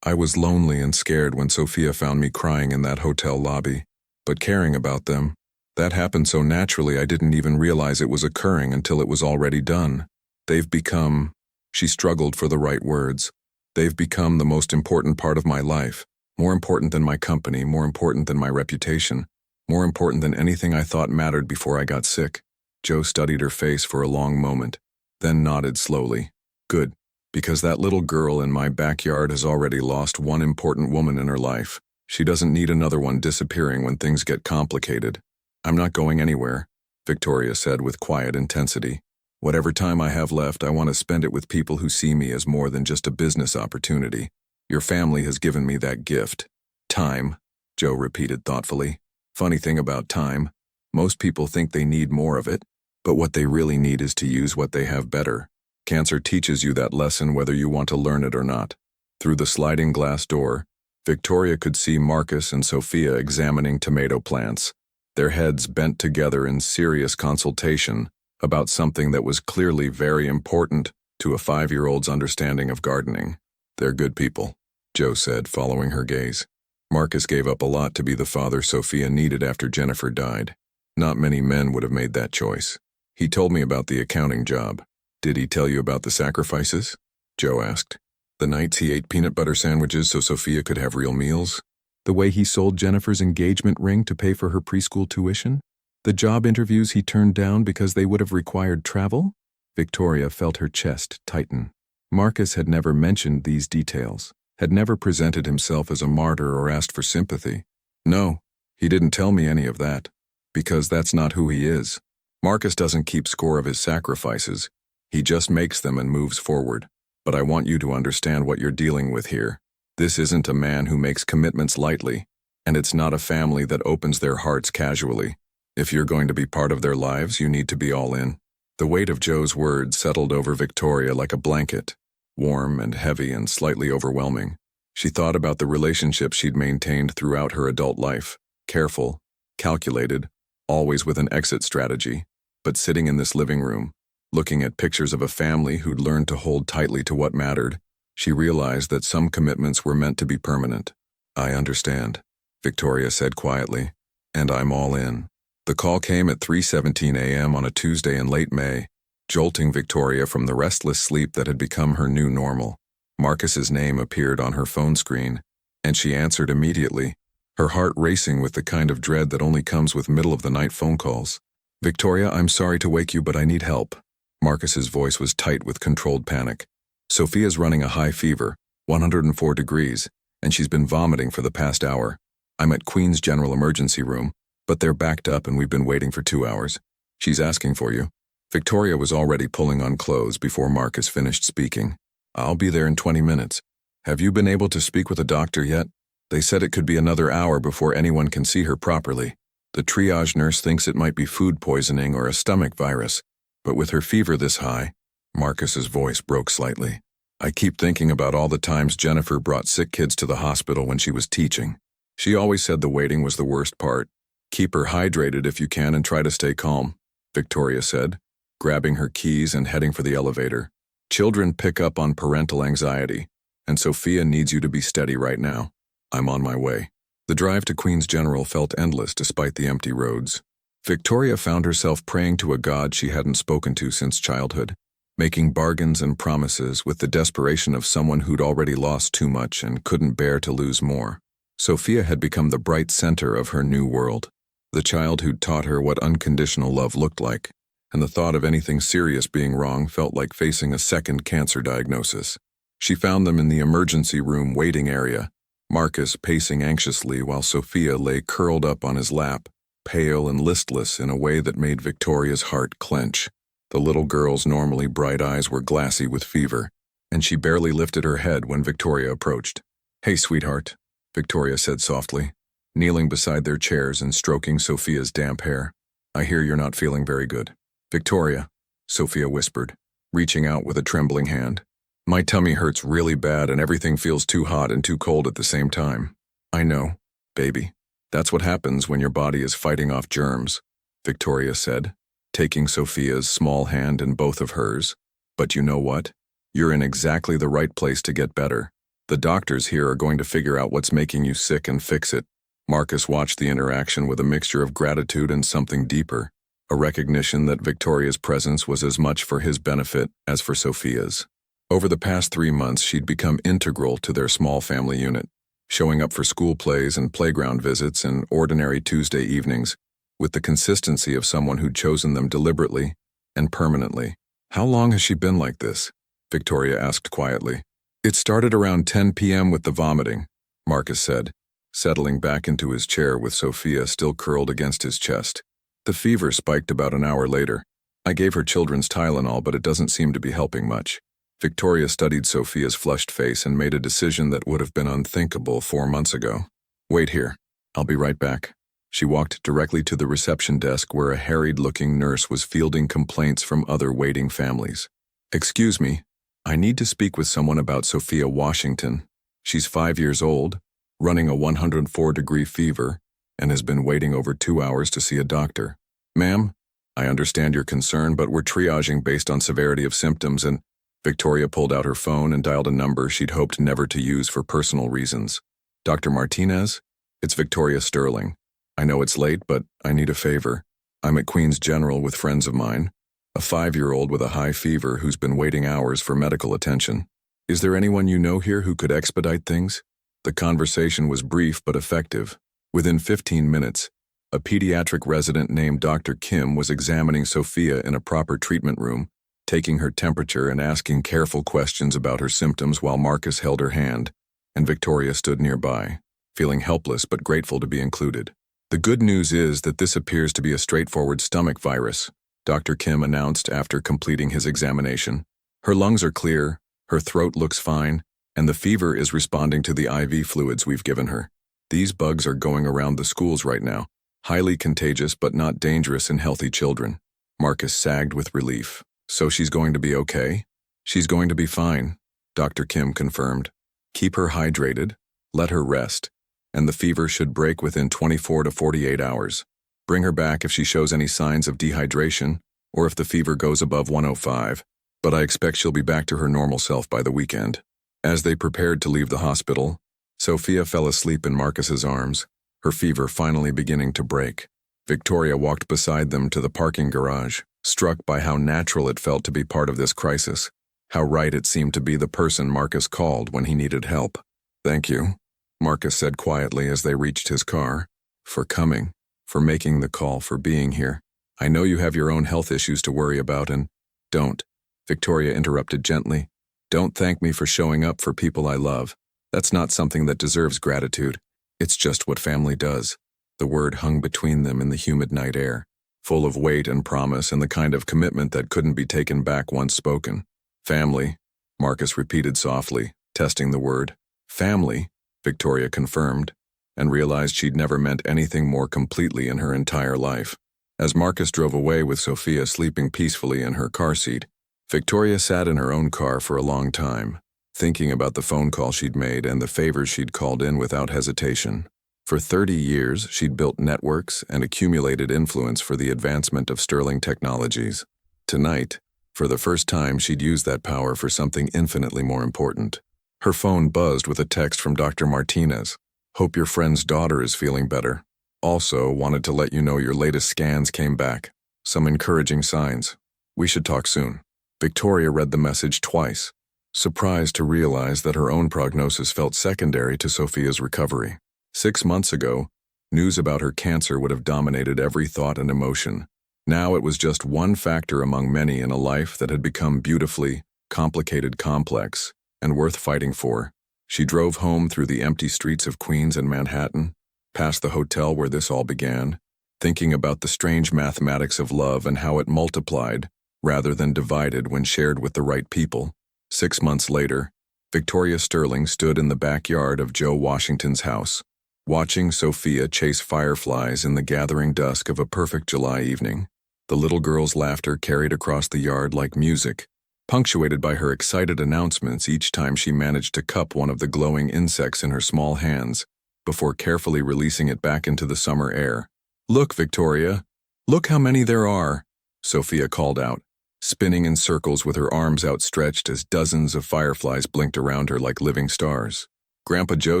I was lonely and scared when Sophia found me crying in that hotel lobby, but caring about them, that happened so naturally I didn't even realize it was occurring until it was already done. They've become," she struggled for the right words, "they've become the most important part of my life. More important than my company, more important than my reputation, more important than anything I thought mattered before I got sick." Joe studied her face for a long moment, then nodded slowly. "Good, because that little girl in my backyard has already lost one important woman in her life. She doesn't need another one disappearing when things get complicated." "I'm not going anywhere," Victoria said with quiet intensity. "Whatever time I have left, I want to spend it with people who see me as more than just a business opportunity. Your family has given me that gift." "Time," Joe repeated thoughtfully. "Funny thing about time, most people think they need more of it, but what they really need is to use what they have better. Cancer teaches you that lesson whether you want to learn it or not." Through the sliding glass door, Victoria could see Marcus and Sophia examining tomato plants, their heads bent together in serious consultation about something that was clearly very important to a 5-year-old's understanding of gardening. "They're good people," Joe said, following her gaze. "Marcus gave up a lot to be the father Sophia needed after Jennifer died. Not many men would have made that choice. He told me about the accounting job." "Did he tell you about the sacrifices?" Joe asked. "The nights he ate peanut butter sandwiches so Sophia could have real meals? The way he sold Jennifer's engagement ring to pay for her preschool tuition? The job interviews he turned down because they would have required travel?" Victoria felt her chest tighten. Marcus had never mentioned these details, had never presented himself as a martyr or asked for sympathy. "No, he didn't tell me any of that, because that's not who he is. Marcus doesn't keep score of his sacrifices. He just makes them and moves forward. But I want you to understand what you're dealing with here. This isn't a man who makes commitments lightly, and it's not a family that opens their hearts casually. If you're going to be part of their lives, you need to be all in." The weight of Joe's words settled over Victoria like a blanket, warm and heavy and slightly overwhelming. She thought about the relationships she'd maintained throughout her adult life. Careful, calculated, always with an exit strategy. But sitting in this living room, looking at pictures of a family who'd learned to hold tightly to what mattered, she realized that some commitments were meant to be permanent. "I understand," Victoria said quietly, "and I'm all in." The call came at 3:17 a.m. on a Tuesday in late May, jolting Victoria from the restless sleep that had become her new normal. Marcus's name appeared on her phone screen, and she answered immediately, her heart racing with the kind of dread that only comes with middle-of-the-night phone calls. "Victoria, I'm sorry to wake you, but I need help." Marcus's voice was tight with controlled panic. "Sophia's running a high fever, 104 degrees, and she's been vomiting for the past hour. I'm at Queen's General Emergency Room, but they're backed up and we've been waiting for 2 hours. She's asking for you." Victoria was already pulling on clothes before Marcus finished speaking. "I'll be there in 20 minutes. Have you been able to speak with a doctor yet? They said it could be another hour before anyone can see her properly. The triage nurse thinks it might be food poisoning or a stomach virus, but with her fever this high," Marcus's voice broke slightly, "I keep thinking about all the times Jennifer brought sick kids to the hospital when she was teaching. She always said the waiting was the worst part. Keep her hydrated if you can and try to stay calm," Victoria said, grabbing her keys and heading for the elevator. "Children pick up on parental anxiety, and Sophia needs you to be steady right now. I'm on my way." The drive to Queen's General felt endless despite the empty roads. Victoria found herself praying to a God she hadn't spoken to since childhood, making bargains and promises with the desperation of someone who'd already lost too much and couldn't bear to lose more. Sophia had become the bright center of her new world, the child who'd taught her what unconditional love looked like, and the thought of anything serious being wrong felt like facing a second cancer diagnosis. She found them in the emergency room waiting area, Marcus pacing anxiously while Sophia lay curled up on his lap, pale and listless in a way that made Victoria's heart clench. The little girl's normally bright eyes were glassy with fever, and she barely lifted her head when Victoria approached. "Hey, sweetheart," Victoria said softly, kneeling beside their chairs and stroking Sophia's damp hair. "I hear you're not feeling very good." "Victoria," Sophia whispered, reaching out with a trembling hand. "My tummy hurts really bad and everything feels too hot and too cold at the same time." "I know, baby. That's what happens when your body is fighting off germs," Victoria said, taking Sophia's small hand in both of hers. "But you know what? You're in exactly the right place to get better. The doctors here are going to figure out what's making you sick and fix it." Marcus watched the interaction with a mixture of gratitude and something deeper, a recognition that Victoria's presence was as much for his benefit as for Sophia's. Over the past 3 months, she'd become integral to their small family unit, showing up for school plays and playground visits and ordinary Tuesday evenings, with the consistency of someone who'd chosen them deliberately and permanently. "How long has she been like this?" Victoria asked quietly. "It started around 10 p.m. with the vomiting," Marcus said, settling back into his chair with Sophia still curled against his chest. "The fever spiked about an hour later. I gave her children's Tylenol, but it doesn't seem to be helping much." Victoria studied Sophia's flushed face and made a decision that would have been unthinkable 4 months ago. "Wait here. I'll be right back." She walked directly to the reception desk where a harried-looking nurse was fielding complaints from other waiting families. "Excuse me, I need to speak with someone about Sophia Washington. She's 5 years old, running a 104-degree fever, and has been waiting over 2 hours to see a doctor." "Ma'am, I understand your concern, but we're triaging based on severity of symptoms," and Victoria pulled out her phone and dialed a number she'd hoped never to use for personal reasons. "Dr. Martinez? It's Victoria Sterling. I know it's late, but I need a favor. I'm at Queen's General with friends of mine, a 5-year-old with a high fever who's been waiting hours for medical attention. Is there anyone you know here who could expedite things?" The conversation was brief but effective. Within 15 minutes, a pediatric resident named Dr. Kim was examining Sophia in a proper treatment room, taking her temperature and asking careful questions about her symptoms while Marcus held her hand, and Victoria stood nearby, feeling helpless but grateful to be included. "The good news is that this appears to be a straightforward stomach virus," Dr. Kim announced after completing his examination. "Her lungs are clear, her throat looks fine, and the fever is responding to the IV fluids we've given her. These bugs are going around the schools right now, highly contagious but not dangerous in healthy children." Marcus sagged with relief. "So she's going to be okay?" "She's going to be fine," Dr. Kim confirmed. Keep her hydrated, let her rest, and the fever should break within 24 to 48 hours. Bring her back if she shows any signs of dehydration or if the fever goes above 105, but I expect she'll be back to her normal self by the weekend. As they prepared to leave the hospital, Sophia fell asleep in Marcus's arms, her fever finally beginning to break. Victoria walked beside them to the parking garage, struck by how natural it felt to be part of this crisis, how right it seemed to be the person Marcus called when he needed help. "Thank you," Marcus said quietly as they reached his car. "For coming, for making the call, for being here. I know you have your own health issues to worry about and—" "Don't," Victoria interrupted gently. "Don't thank me for showing up for people I love. That's not something that deserves gratitude. It's just what family does." The word hung between them in the humid night air, full of weight and promise and the kind of commitment that couldn't be taken back once spoken. "Family," Marcus repeated softly, testing the word. "Family," Victoria confirmed, and realized she'd never meant anything more completely in her entire life. As Marcus drove away with Sophia sleeping peacefully in her car seat, Victoria sat in her own car for a long time, thinking about the phone call she'd made and the favors she'd called in without hesitation. For 30 years, she'd built networks and accumulated influence for the advancement of Sterling Technologies. Tonight, for the first time, she'd used that power for something infinitely more important. Her phone buzzed with a text from Dr. Martinez. "Hope your friend's daughter is feeling better. Also, wanted to let you know your latest scans came back. Some encouraging signs. We should talk soon." Victoria read the message twice, surprised to realize that her own prognosis felt secondary to Sophia's recovery. 6 months ago, news about her cancer would have dominated every thought and emotion. Now it was just one factor among many in a life that had become beautifully complicated, complex, and worth fighting for. She drove home through the empty streets of Queens and Manhattan, past the hotel where this all began, thinking about the strange mathematics of love and how it multiplied, rather than divided when shared with the right people. 6 months later, Victoria Sterling stood in the backyard of Joe Washington's house, watching Sophia chase fireflies in the gathering dusk of a perfect July evening. The little girl's laughter carried across the yard like music, punctuated by her excited announcements each time she managed to cup one of the glowing insects in her small hands, before carefully releasing it back into the summer air. "Look, Victoria, look how many there are," Sophia called out, spinning in circles with her arms outstretched as dozens of fireflies blinked around her like living stars. "Grandpa Joe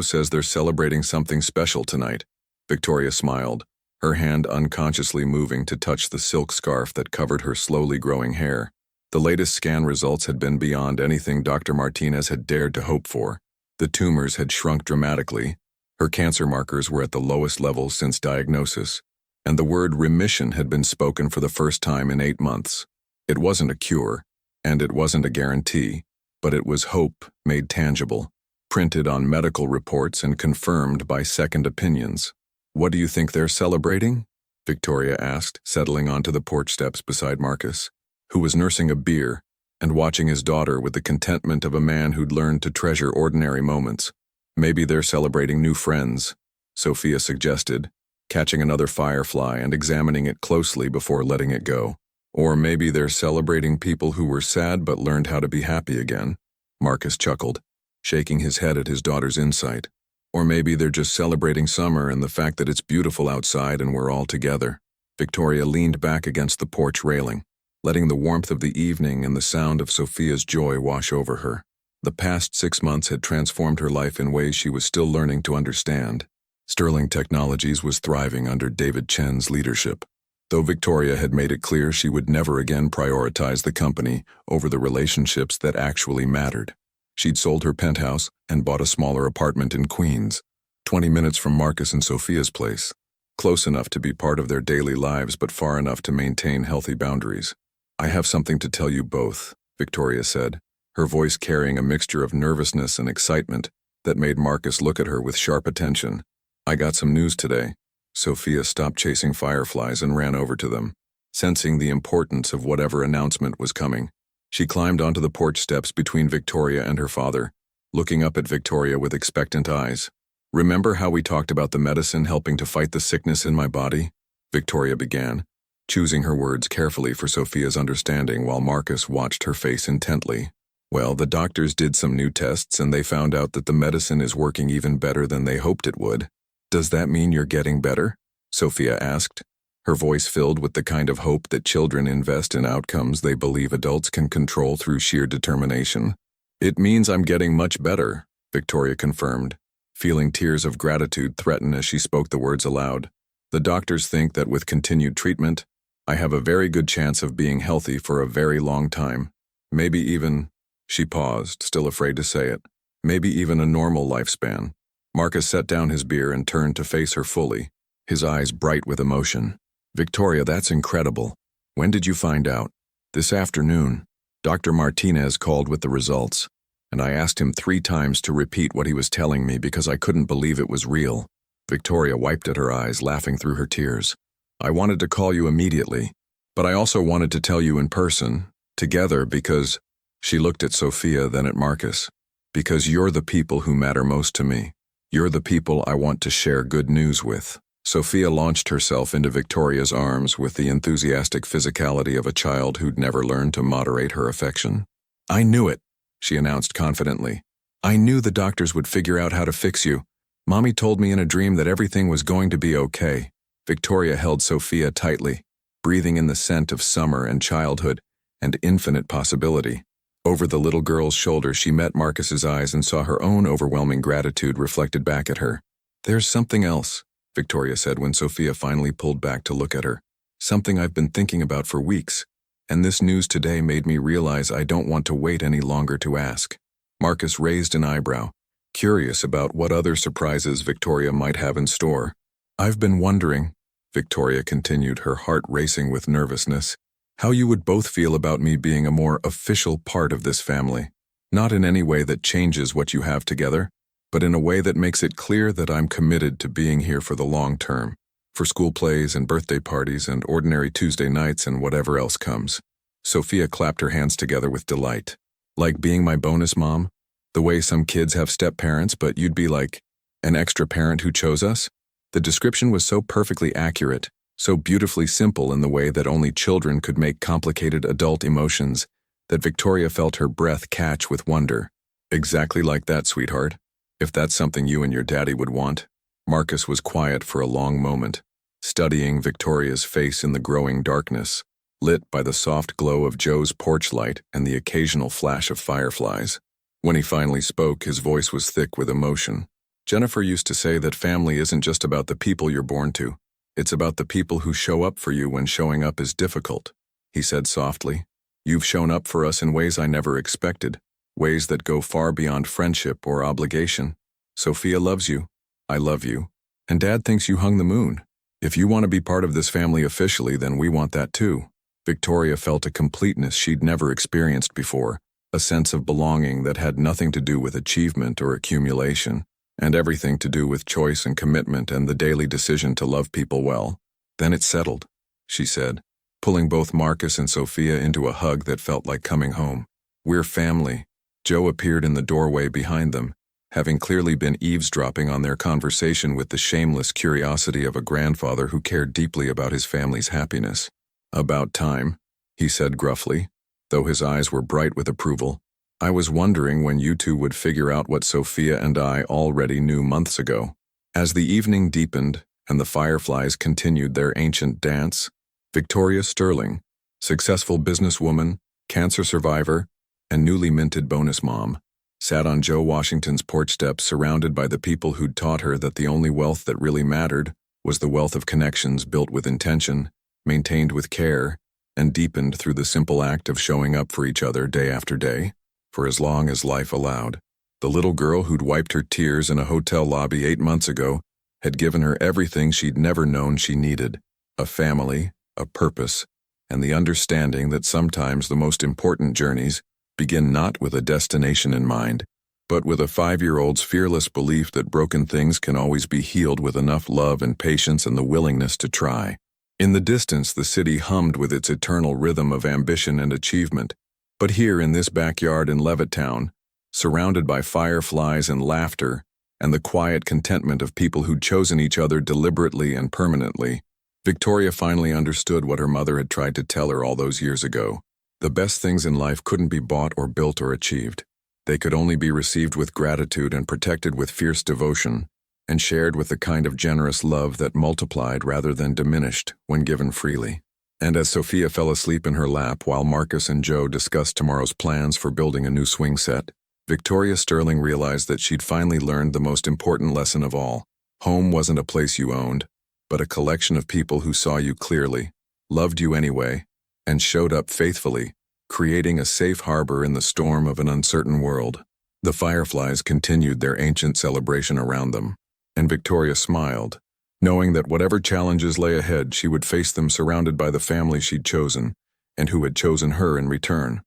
says they're celebrating something special tonight." Victoria smiled, her hand unconsciously moving to touch the silk scarf that covered her slowly growing hair. The latest scan results had been beyond anything Dr. Martinez had dared to hope for. The tumors had shrunk dramatically, her cancer markers were at the lowest levels since diagnosis, and the word remission had been spoken for the first time in 8 months. It wasn't a cure, and it wasn't a guarantee, but it was hope made tangible, printed on medical reports and confirmed by second opinions. "What do you think they're celebrating?" Victoria asked, settling onto the porch steps beside Marcus, who was nursing a beer and watching his daughter with the contentment of a man who'd learned to treasure ordinary moments. "Maybe they're celebrating new friends," Sophia suggested, catching another firefly and examining it closely before letting it go. "Or maybe they're celebrating people who were sad but learned how to be happy again," Marcus chuckled, shaking his head at his daughter's insight. "Or maybe they're just celebrating summer and the fact that it's beautiful outside and we're all together." Victoria leaned back against the porch railing, letting the warmth of the evening and the sound of Sophia's joy wash over her. The past 6 months had transformed her life in ways she was still learning to understand. Sterling Technologies was thriving under David Chen's leadership, though Victoria had made it clear she would never again prioritize the company over the relationships that actually mattered. She'd sold her penthouse and bought a smaller apartment in Queens, 20 minutes from Marcus and Sophia's place, close enough to be part of their daily lives but far enough to maintain healthy boundaries. "I have something to tell you both," Victoria said, her voice carrying a mixture of nervousness and excitement that made Marcus look at her with sharp attention. "I got some news today." Sophia stopped chasing fireflies and ran over to them, sensing the importance of whatever announcement was coming. She climbed onto the porch steps between Victoria and her father, looking up at Victoria with expectant eyes. "Remember how we talked about the medicine helping to fight the sickness in my body?" Victoria began, choosing her words carefully for Sophia's understanding while Marcus watched her face intently. Well, the doctors did some new tests and they found out that the medicine is working even better than they hoped it would. Does that mean you're getting better? Sophia asked, her voice filled with the kind of hope that children invest in outcomes they believe adults can control through sheer determination. It means I'm getting much better, Victoria confirmed, feeling tears of gratitude threaten as she spoke the words aloud. The doctors think that with continued treatment, I have a very good chance of being healthy for a very long time. Maybe even, she paused, still afraid to say it, maybe even a normal lifespan. Marcus set down his beer and turned to face her fully, his eyes bright with emotion. Victoria, that's incredible. When did you find out? This afternoon. Dr. Martinez called with the results, and I asked him 3 times to repeat what he was telling me because I couldn't believe it was real. Victoria wiped at her eyes, laughing through her tears. I wanted to call you immediately, but I also wanted to tell you in person, together, because... She looked at Sophia, then at Marcus. Because you're the people who matter most to me. You're the people I want to share good news with. Sophia launched herself into Victoria's arms with the enthusiastic physicality of a child who'd never learned to moderate her affection. I knew it, she announced confidently. I knew the doctors would figure out how to fix you. Mommy told me in a dream that everything was going to be okay. Victoria held Sophia tightly, breathing in the scent of summer and childhood and infinite possibility. Over the little girl's shoulder, she met Marcus's eyes and saw her own overwhelming gratitude reflected back at her. There's something else, Victoria said when Sophia finally pulled back to look at her. Something I've been thinking about for weeks, and this news today made me realize I don't want to wait any longer to ask. Marcus raised an eyebrow, curious about what other surprises Victoria might have in store. I've been wondering, Victoria continued, her heart racing with nervousness, how you would both feel about me being a more official part of this family. Not in any way that changes what you have together, but in a way that makes it clear that I'm committed to being here for the long term, for school plays and birthday parties and ordinary Tuesday nights and whatever else comes. Sophia clapped her hands together with delight. Like being my bonus mom? The way some kids have step-parents, but you'd be like an extra parent who chose us? The description was so perfectly accurate, so beautifully simple in the way that only children could make complicated adult emotions, that Victoria felt her breath catch with wonder. Exactly like that, sweetheart. If that's something you and your daddy would want. Marcus was quiet for a long moment, studying Victoria's face in the growing darkness, lit by the soft glow of Joe's porch light and the occasional flash of fireflies. When he finally spoke, his voice was thick with emotion. Jennifer used to say that family isn't just about the people you're born to. It's about the people who show up for you when showing up is difficult, he said softly. You've shown up for us in ways I never expected, ways that go far beyond friendship or obligation. Sophia loves you. I love you. And Dad thinks you hung the moon. If you want to be part of this family officially, then we want that too. Victoria felt a completeness she'd never experienced before, a sense of belonging that had nothing to do with achievement or accumulation, and everything to do with choice and commitment and the daily decision to love people well. Then it's settled, she said, pulling both Marcus and Sophia into a hug that felt like coming home. We're family. Joe appeared in the doorway behind them, having clearly been eavesdropping on their conversation with the shameless curiosity of a grandfather who cared deeply about his family's happiness. About time, he said gruffly, though his eyes were bright with approval. I was wondering when you two would figure out what Sophia and I already knew months ago. As the evening deepened and the fireflies continued their ancient dance, Victoria Sterling, successful businesswoman, cancer survivor, and newly minted bonus mom, sat on Joe Washington's porch steps surrounded by the people who'd taught her that the only wealth that really mattered was the wealth of connections built with intention, maintained with care, and deepened through the simple act of showing up for each other day after day, for as long as life allowed. The little girl who'd wiped her tears in a hotel lobby 8 months ago had given her everything she'd never known she needed: a family, a purpose, and the understanding that sometimes the most important journeys begin not with a destination in mind, but with a 5-year-old's fearless belief that broken things can always be healed with enough love and patience and the willingness to try. In the distance, the city hummed with its eternal rhythm of ambition and achievement, but here in this backyard in Levittown, surrounded by fireflies and laughter and the quiet contentment of people who'd chosen each other deliberately and permanently, Victoria finally understood what her mother had tried to tell her all those years ago. The best things in life couldn't be bought or built or achieved. They could only be received with gratitude and protected with fierce devotion, and shared with the kind of generous love that multiplied rather than diminished when given freely. And as Sophia fell asleep in her lap while Marcus and Joe discussed tomorrow's plans for building a new swing set, Victoria Sterling realized that she'd finally learned the most important lesson of all. Home wasn't a place you owned, but a collection of people who saw you clearly, loved you anyway, and showed up faithfully, creating a safe harbor in the storm of an uncertain world. The fireflies continued their ancient celebration around them, and Victoria smiled, knowing that whatever challenges lay ahead, she would face them surrounded by the family she'd chosen, and who had chosen her in return.